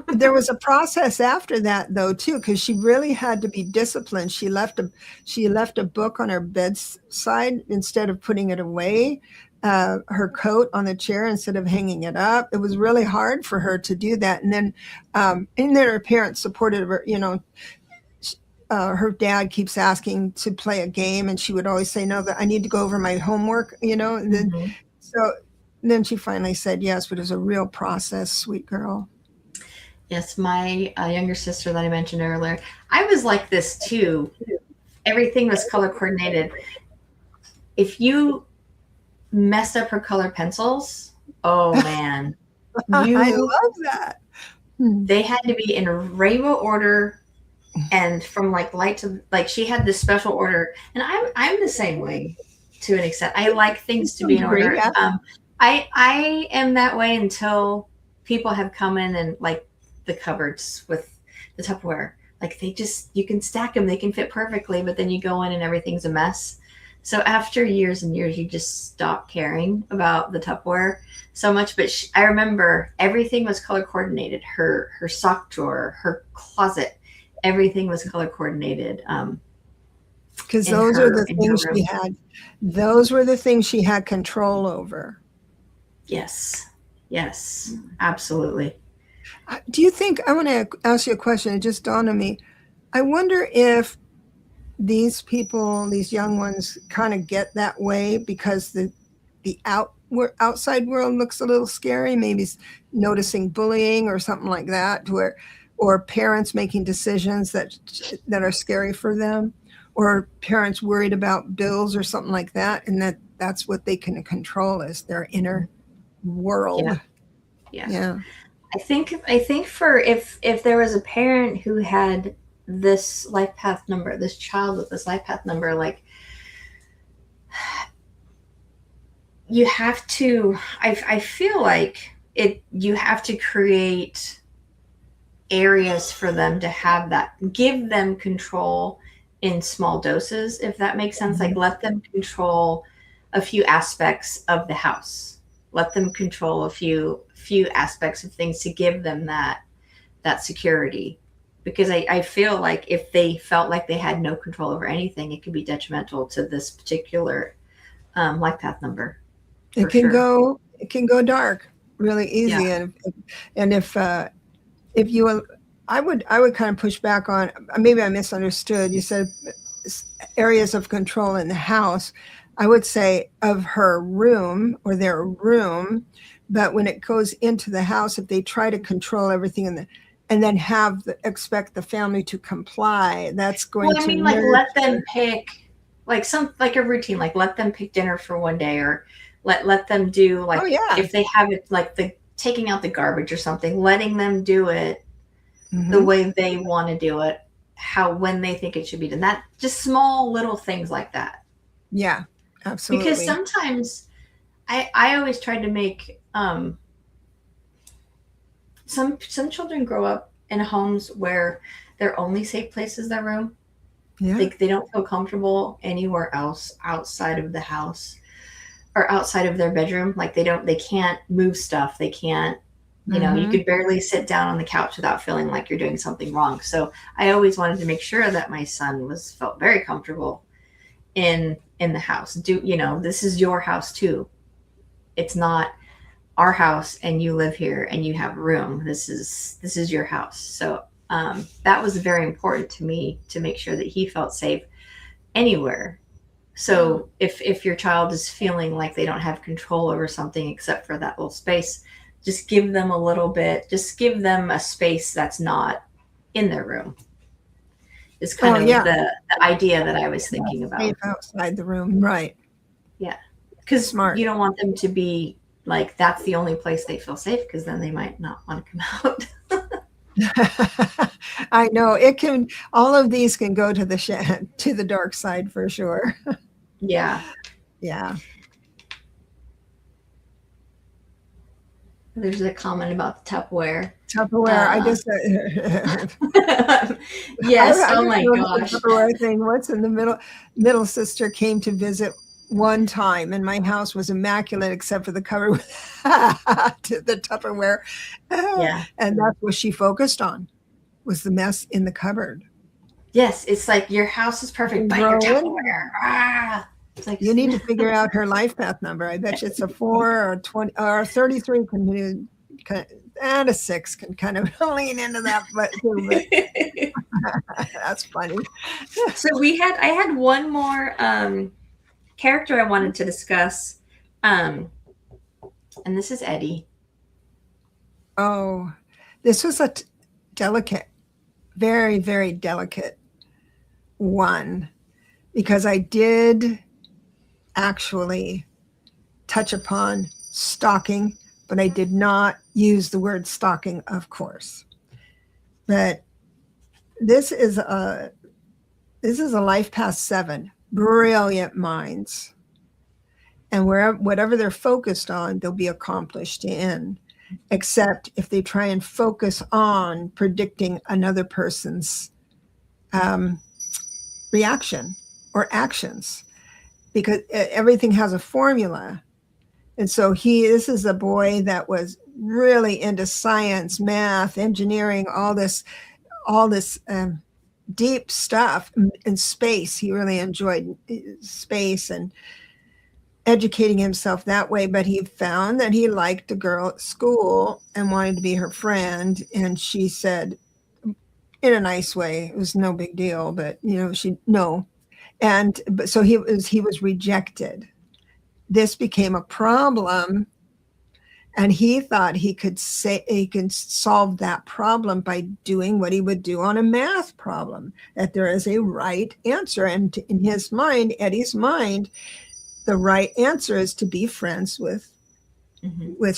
There was a process after that though too, because she really had to be disciplined. She left a book on her bedside instead of putting it away, her coat on the chair instead of hanging it up. It was really hard for her to do that. And then her parents supported her. Her dad keeps asking to play a game and she would always say, "No, that I need to go over my homework," and then then she finally said yes, but it was a real process, sweet girl. Yes, my younger sister that I mentioned earlier, I was like this too. Everything was color coordinated. If you messed up her color pencils, oh man. I love that. They had to be in a rainbow order and from like light to like she had this special order. And I'm the same way to an extent. I like things to be in order. Yeah. I am that way until people have come in and like the cupboards with the Tupperware. Like you can stack them, they can fit perfectly, but then you go in and everything's a mess. So after years and years, you just stop caring about the Tupperware so much. But I remember everything was color coordinated. Her sock drawer, her closet, everything was color coordinated. Because in those are the her things she room. had. Those were the things she had control over. Yes. Yes. Absolutely. Do you think, I want to ask you a question. It just dawned on me. I wonder if these people, these young ones, kind of get that way because the outside world looks a little scary. Maybe noticing bullying or something like that, where or parents making decisions that are scary for them, or parents worried about bills or something like that, and that's what they can control is their inner Yeah. world. Yeah. Yeah. I think for if there was a parent who had this life path number, this child with this life path number, like you have to, I feel like it, you have to create areas for them to have that, give them control in small doses, if that makes sense. Like let them control a few aspects of the house, let them control a few aspects of things to give them that security, because I feel like if they felt like they had no control over anything, it could be detrimental to this particular life path number, for sure. It can go dark really Yeah. easy, and if you I would kind of push back on, maybe I misunderstood. You said areas of control in the house. I would say of her room or their room, but when it goes into the house, if they try to control everything and then expect the family to comply, that's Well, going I to mean, like let them nurture. pick like some like a routine, like let them pick dinner for one day, or let them do Oh like yeah. if they have it like the taking out the garbage or something, letting them do it the Hmm. way they want to do it, how when they think it should be done. That just small little things like that. Yeah, Because absolutely. sometimes I always try to make some children grow up in homes where their only safe place is their room. Yeah. Like they don't feel comfortable anywhere else outside of the house or outside of their bedroom. Like they can't move stuff. They can't, you Hmm. could barely sit down on the couch without feeling like you're doing something wrong. So I always wanted to make sure that my son was felt very comfortable in the house. This is your house too. It's not our house and you live here and you have room. This is your house. So that was very important to me, to make sure that he felt safe anywhere. So if your child is feeling like they don't have control over something except for that little space, just give them a little bit, just give them a space that's not in their room, is kind Oh of yeah. the idea that I was Not thinking safe about. outside the room. Right. Yeah. Because Smart. you don't want them to be like that's the only place they feel safe, because then they might not want to come out. I know it can. All of these can go to to the dark side for sure. Yeah. Yeah. There's a comment about the Tupperware. Tupperware. Uh, yes. I Oh just my noticed the gosh. Tupperware thing once in the middle sister came to visit one time, and my house was immaculate except for the cover with the Tupperware, Yeah. and that's what she focused on was the mess in the cupboard. Yes. It's like your house is You perfect, can but your grow in. Tupperware. Ah. It's like You need to figure out her life path number. I bet you it's a 4 or 20 or 33 and a 6 can kind of lean into that, but that's funny. So I had one more character I wanted to discuss. Um, and this is Eddie. Oh, this was a delicate, very, very delicate one because I did actually touch upon stalking, but I did not use the word stalking, of course. But this is a life past 7, brilliant minds, and whatever they're focused on, they'll be accomplished in. Except if they try and focus on predicting another person's um, reaction or actions, because everything has a formula. And so this is a boy that was really into science, math, engineering, all this deep stuff in space. He really enjoyed space and educating himself that way, but he found that he liked a girl at school and wanted to be her friend. And she said, in a nice way, it was no big deal, but she no. And but so he was rejected. This became a problem, and he thought he could solve that problem by doing what he would do on a math problem, that there is a right answer. And in his mind, Eddie's mind, the right answer is to be friends with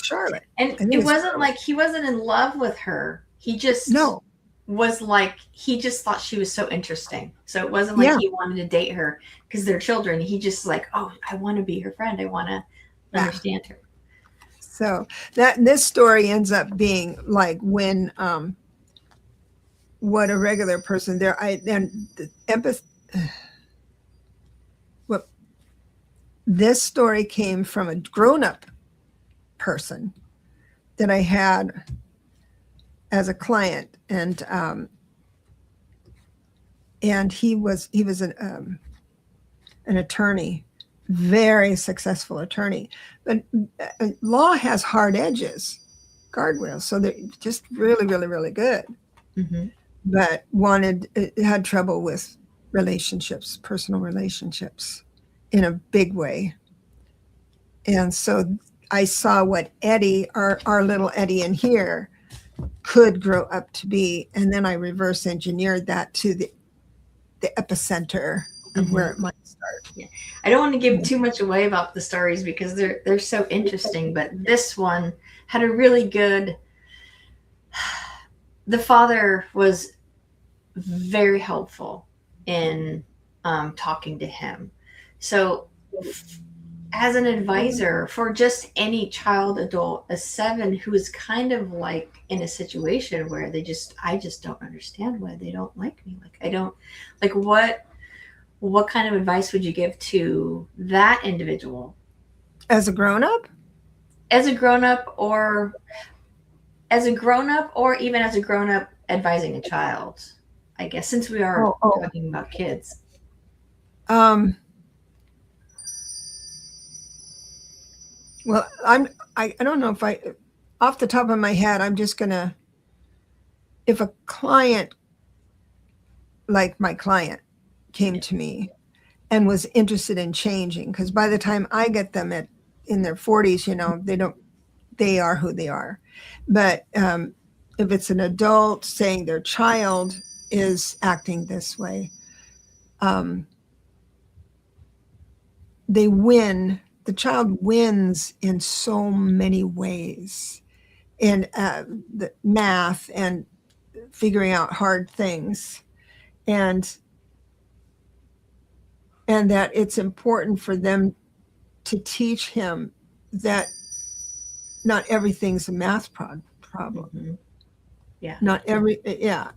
Charlotte. And it wasn't like he wasn't in love with her. He just was like, he just thought she was so interesting. So it wasn't like he wanted to date her because they're children. He just like, oh, I want to be her friend. I want to understand her. So this story ends up being like when what a regular person there. This story came from a grown-up person that I had as a client, and he was an attorney, very successful attorney, but law has hard edges, guardrails, so they're just really, really, really good. But had trouble with relationships, personal relationships, in a big way. And so I saw what Eddie, our little Eddie in here, could grow up to be, and then I reverse engineered that to the epicenter of where it might start. Yeah. I don't want to give too much away about the stories because they're so interesting, but this one had a really good. The father was very helpful in talking to him. So as an advisor for just any child, adult, a 7 who is kind of like in a situation where I just don't understand why they don't like me. Like, I don't like what kind of advice would you give to that individual? As a grown-up? As a grown-up or even as a grown-up advising a child, I guess, since we are talking about kids. Well, I don't know if off the top of my head, I'm just gonna, if a client, like my client, came to me and was interested in changing, because by the time I get them in their 40s, they are who they are. But if it's an adult saying their child is acting this way, they win. The child wins in so many ways, in the math and figuring out hard things, and that it's important for them to teach him that not everything's a math problem.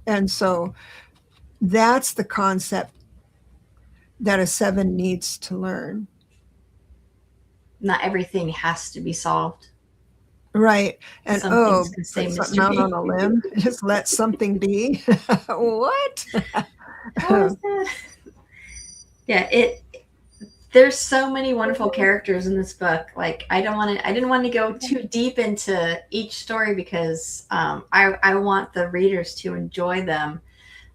And so that's the concept that a 7 needs to learn. Not everything has to be solved. Right. And put something out on a limb, just let something be. What? How is that? Yeah, there's so many wonderful characters in this book. Like, I didn't want to go too deep into each story because I want the readers to enjoy them.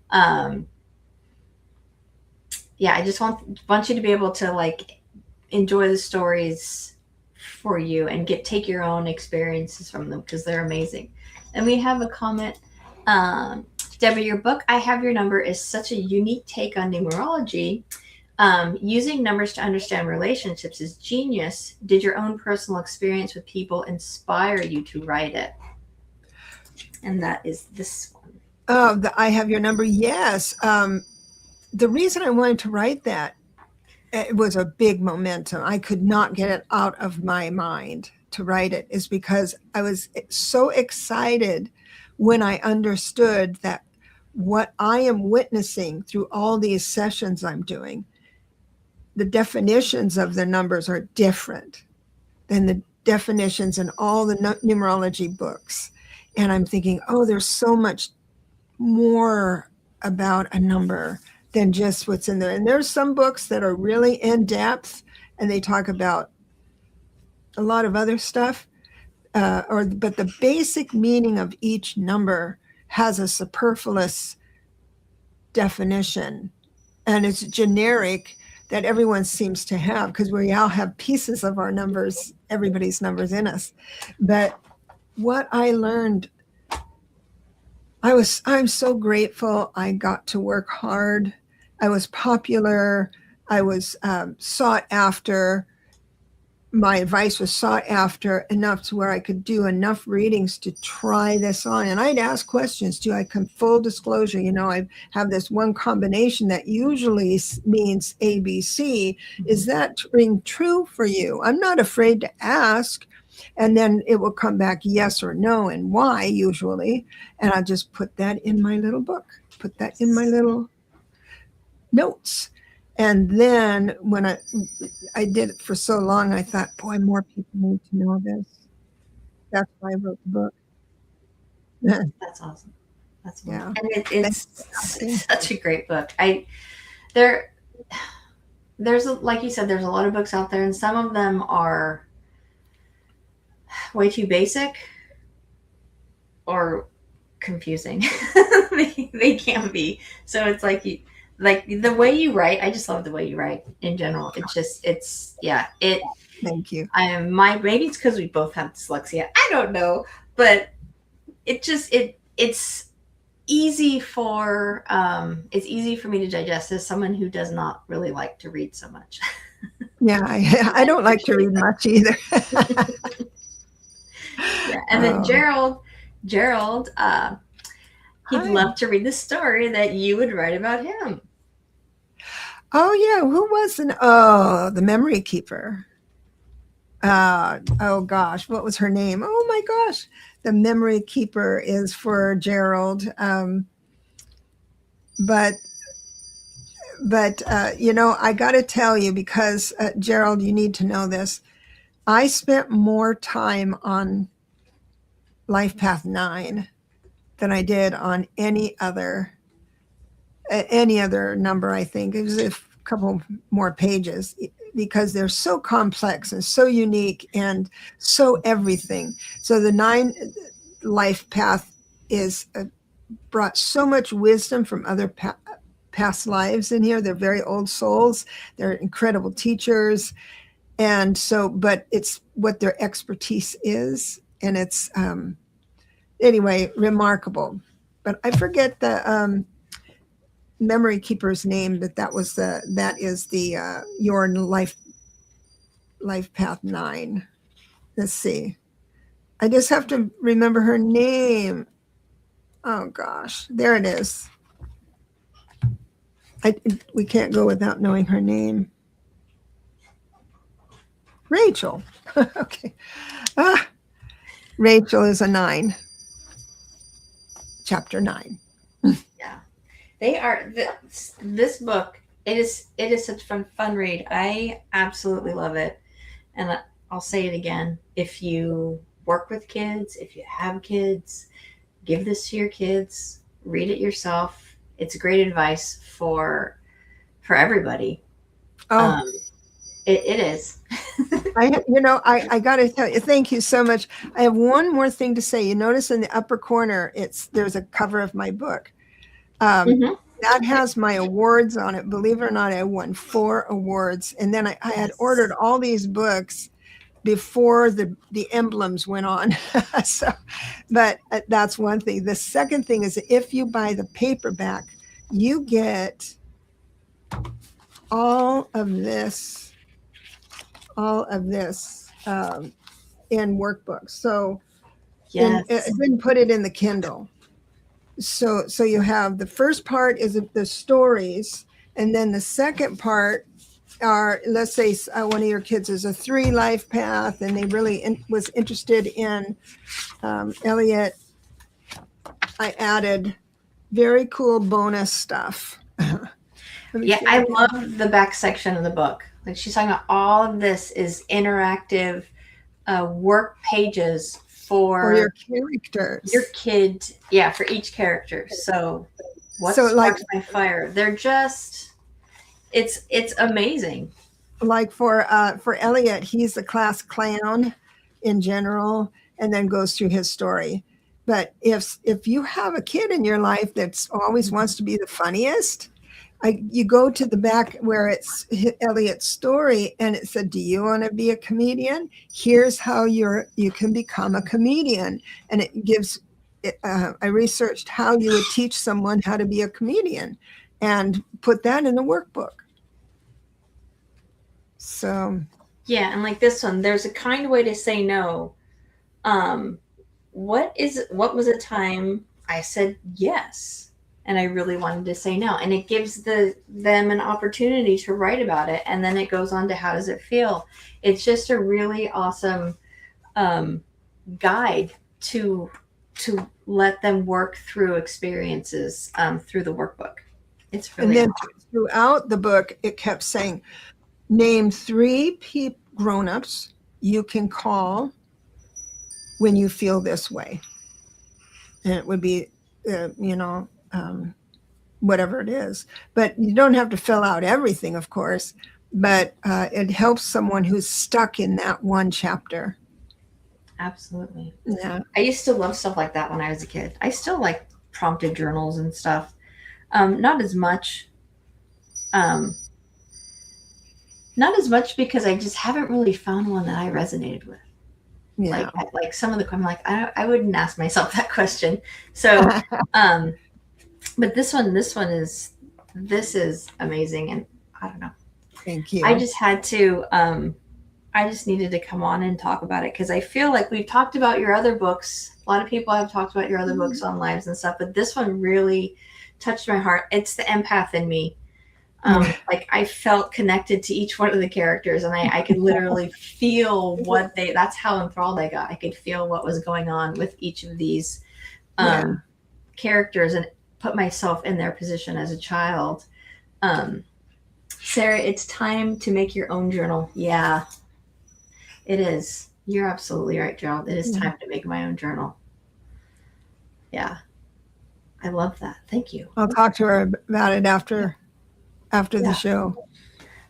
I just want you to be able to like enjoy the stories for you and take your own experiences from them because they're amazing. And we have a comment. Deborah, your book, I Have Your Number, is such a unique take on numerology. Using numbers to understand relationships is genius. Did your own personal experience with people inspire you to write it? And that is this one. Oh, I Have Your Number. Yes. The reason I wanted to write that, it was a big momentum. I could not get it out of my mind to write it, is because I was so excited when I understood that what I am witnessing through all these sessions I'm doing, the definitions of the numbers are different than the definitions in all the numerology books. And I'm thinking, there's so much more about a number than just what's in there. And there's some books that are really in depth and they talk about a lot of other stuff. But the basic meaning of each number has a superfluous definition, and it's generic that everyone seems to have because we all have pieces of our numbers, everybody's numbers in us. But what I learned, I'm so grateful I got to work hard. I was popular. I was sought after. My advice was sought after enough to where I could do enough readings to try this on. And I'd ask questions too. I can full disclosure, I have this one combination that usually means ABC. Is that ring true for you? I'm not afraid to ask. And then it will come back yes or no and why usually. And I'll just put that in my little book, put that in my little notes. And then when I did it for so long, I thought, boy, more people need to know this. That's why I wrote the book. That's awesome. That's wonderful. Yeah. And it's such a great book. There's like you said, there's a lot of books out there, and some of them are way too basic or confusing. they can be. So it's like the way you write. I just love the way you write in general. Thank you. Maybe it's because we both have dyslexia. I don't know, but it's easy for me to digest as someone who does not really like to read so much. Yeah, I don't like to read much either. Yeah, and then Gerald, he'd love to read the story that you would write about him. Oh yeah, who was the memory keeper? Oh gosh, what was her name? Oh my gosh, the memory keeper is for Gerald. But I got to tell you, because Gerald, you need to know this. I spent more time on Life Path 9 than I did on any other number. I think it was a couple more pages because they're so complex and so unique and so everything. So the 9 life path is brought so much wisdom from other past lives in here. They're very old souls. They're incredible teachers. And so, but it's what their expertise is. And it's, anyway, remarkable. But I forget the memory keeper's name, but that is the your life path 9. Let's see. I just have to remember her name. Oh gosh, there it is. We can't go without knowing her name. Rachel. Okay. Rachel is a 9. Chapter 9. Yeah. They are this book. It is such a fun read. I absolutely love it. And I'll say it again. If you work with kids, if you have kids, give this to your kids, read it yourself. It's great advice for everybody. It is. I got to tell you, thank you so much. I have one more thing to say. You notice in the upper corner, there's a cover of my book. That has my awards on it. Believe it or not, I won 4 awards. And then I had ordered all these books before the emblems went on. But that's one thing. The second thing is, if you buy the paperback, you get all of this in workbooks. So I didn't put it in the Kindle. So you have the first part is the stories, and then the second part are, let's say one of your kids is a 3 life path and they really was interested in Elliot. I added very cool bonus stuff. Yeah, I love the back section of the book. Like, she's talking about all of this is interactive work pages for your characters. Your kid, for each character. So what So sparks my fire. They're just, it's amazing. for Elliot, he's the class clown in general, and then goes through his story. But if you have a kid in your life that's always wants to be the funniest, you go to the back where it's Elliot's story, and it said, "Do you want to be a comedian? Here's how you can become a comedian." And it gives. I researched how you would teach someone how to be a comedian, and put that in the workbook. So Yeah, and like this one, there's a kind way to say no. Um, what was a time I said yes and I really wanted to say no, and it gives them an opportunity to write about it, and then it goes on to how does it feel. It's just a really awesome guide to let them work through experiences through the workbook. It's really and then awesome. throughout the book, it kept saying, "Name 3 grown-ups you can call when you feel this way," and it would be, whatever it is. But you don't have to fill out everything, of course. But it helps someone who's stuck in that one chapter. Absolutely. Yeah. I used to love stuff like that when I was a kid. I still like prompted journals and stuff. Not as much. Um, Not as much because I just haven't really found one that I resonated with. Yeah. Like some of the, I'm like, I wouldn't ask myself that question. So, um, but this is amazing, and I don't know. Thank you. I just had to. I just needed to come on and talk about it because I feel like we've talked about your other books. A lot of people have talked about your other books on lives and stuff, but this one really touched my heart. It's the empath in me. Like I felt connected to each one of the characters, and I could literally feel that's how enthralled I got. I could feel what was going on with each of these characters and put myself in their position as a child. Sarah, it's time to make your own journal. Yeah, it is. You're absolutely right, Gerald. It is time to make my own journal. Yeah. I love that. Thank you. I'll talk to her about it after the show.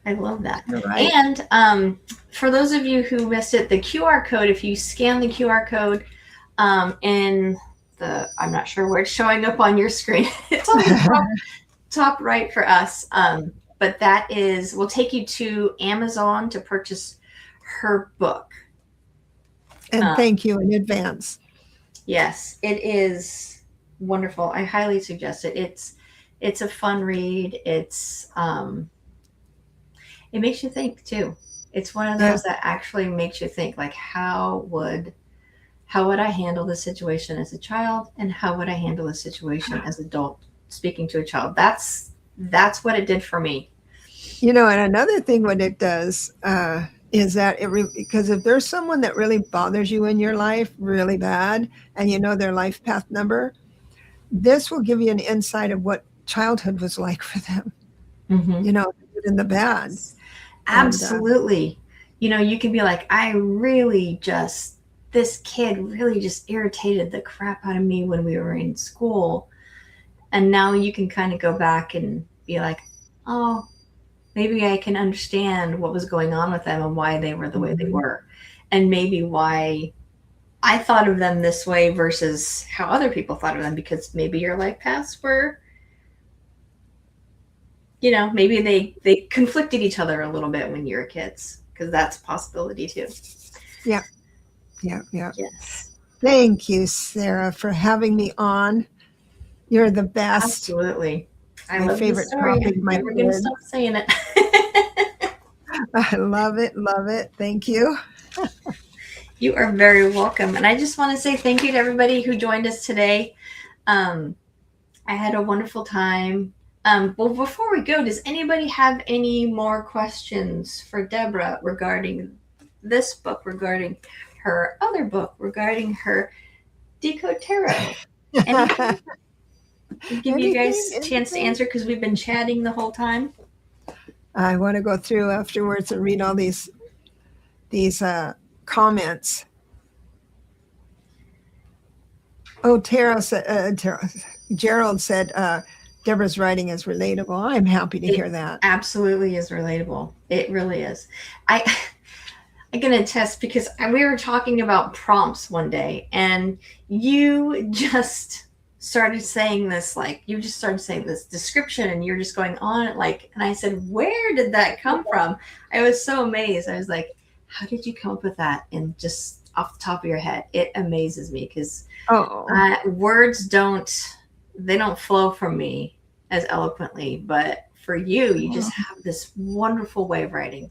I love that. Right. And for those of you who missed it, the QR code, if you scan the QR code in the, I'm not sure where it's showing up on your screen. It's on the top right for us. But that will take you to Amazon to purchase her book. And thank you in advance. Yes, it is wonderful. I highly suggest it. It's a fun read. It makes you think too. It's one of those that actually makes you think, like, how would I handle this situation as a child, and how would I handle a situation as an adult speaking to a child? That's what it did for me. And another thing what it does is that because if there's someone that really bothers you in your life really bad, and you know their life path number, this will give you an insight of what childhood was like for them. Mm-hmm. The good and the bad. Absolutely. You can be like, this kid really just irritated the crap out of me when we were in school. And now you can kind of go back and be like, oh, maybe I can understand what was going on with them and why they were the way they were. And maybe why I thought of them this way versus how other people thought of them, because maybe your life paths were, maybe they conflicted each other a little bit when you were kids, because that's a possibility too. Yeah. Yes. Thank you, Sarah, for having me on. You're the best. Absolutely. I love favorite the story. Topic. I'm never going to stop saying it. I love it. Love it. Thank you. You are very welcome. And I just want to say thank you to everybody who joined us today. I had a wonderful time. Well, before we go, does anybody have any more questions for Debra regarding this book, regarding her other book, regarding her Decode Tarot? Anything? Give you guys a chance to answer, because we've been chatting the whole time. I want to go through afterwards and read all these comments. Oh, Gerald said, Debra's writing is relatable. I'm happy to hear that. Absolutely is relatable. It really is. I I can attest because we were talking about prompts one day, and you just started saying this, like you just started saying this description, and you're just going on like, and I said, where did that come from? I was so amazed. I was like, how did you come up with that? And just off the top of your head, it amazes me because words don't flow from me as eloquently, but for you, you just have this wonderful way of writing,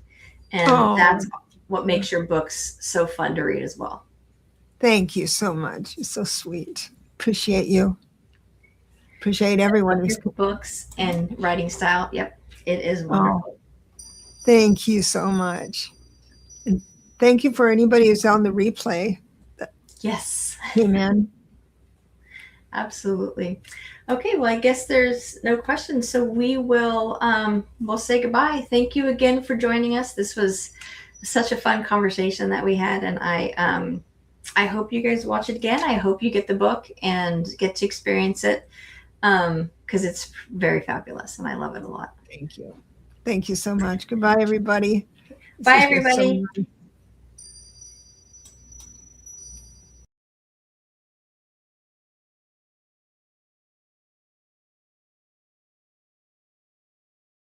and that's what makes your books so fun to read as well. Thank you so much. You're so sweet. Appreciate you. Appreciate everyone who's books and writing style. Yep, it is wonderful. Thank you so much. And thank you for anybody who's on the replay. Yes. Amen. Absolutely. Okay, well, I guess there's no questions, so we will we'll say goodbye. Thank you again for joining us. This was such a fun conversation that we had, and I hope you guys watch it again. I hope you get the book and get to experience it because it's very fabulous, and I love it a lot. Thank you. Thank you so much. Goodbye, everybody. Bye, everybody.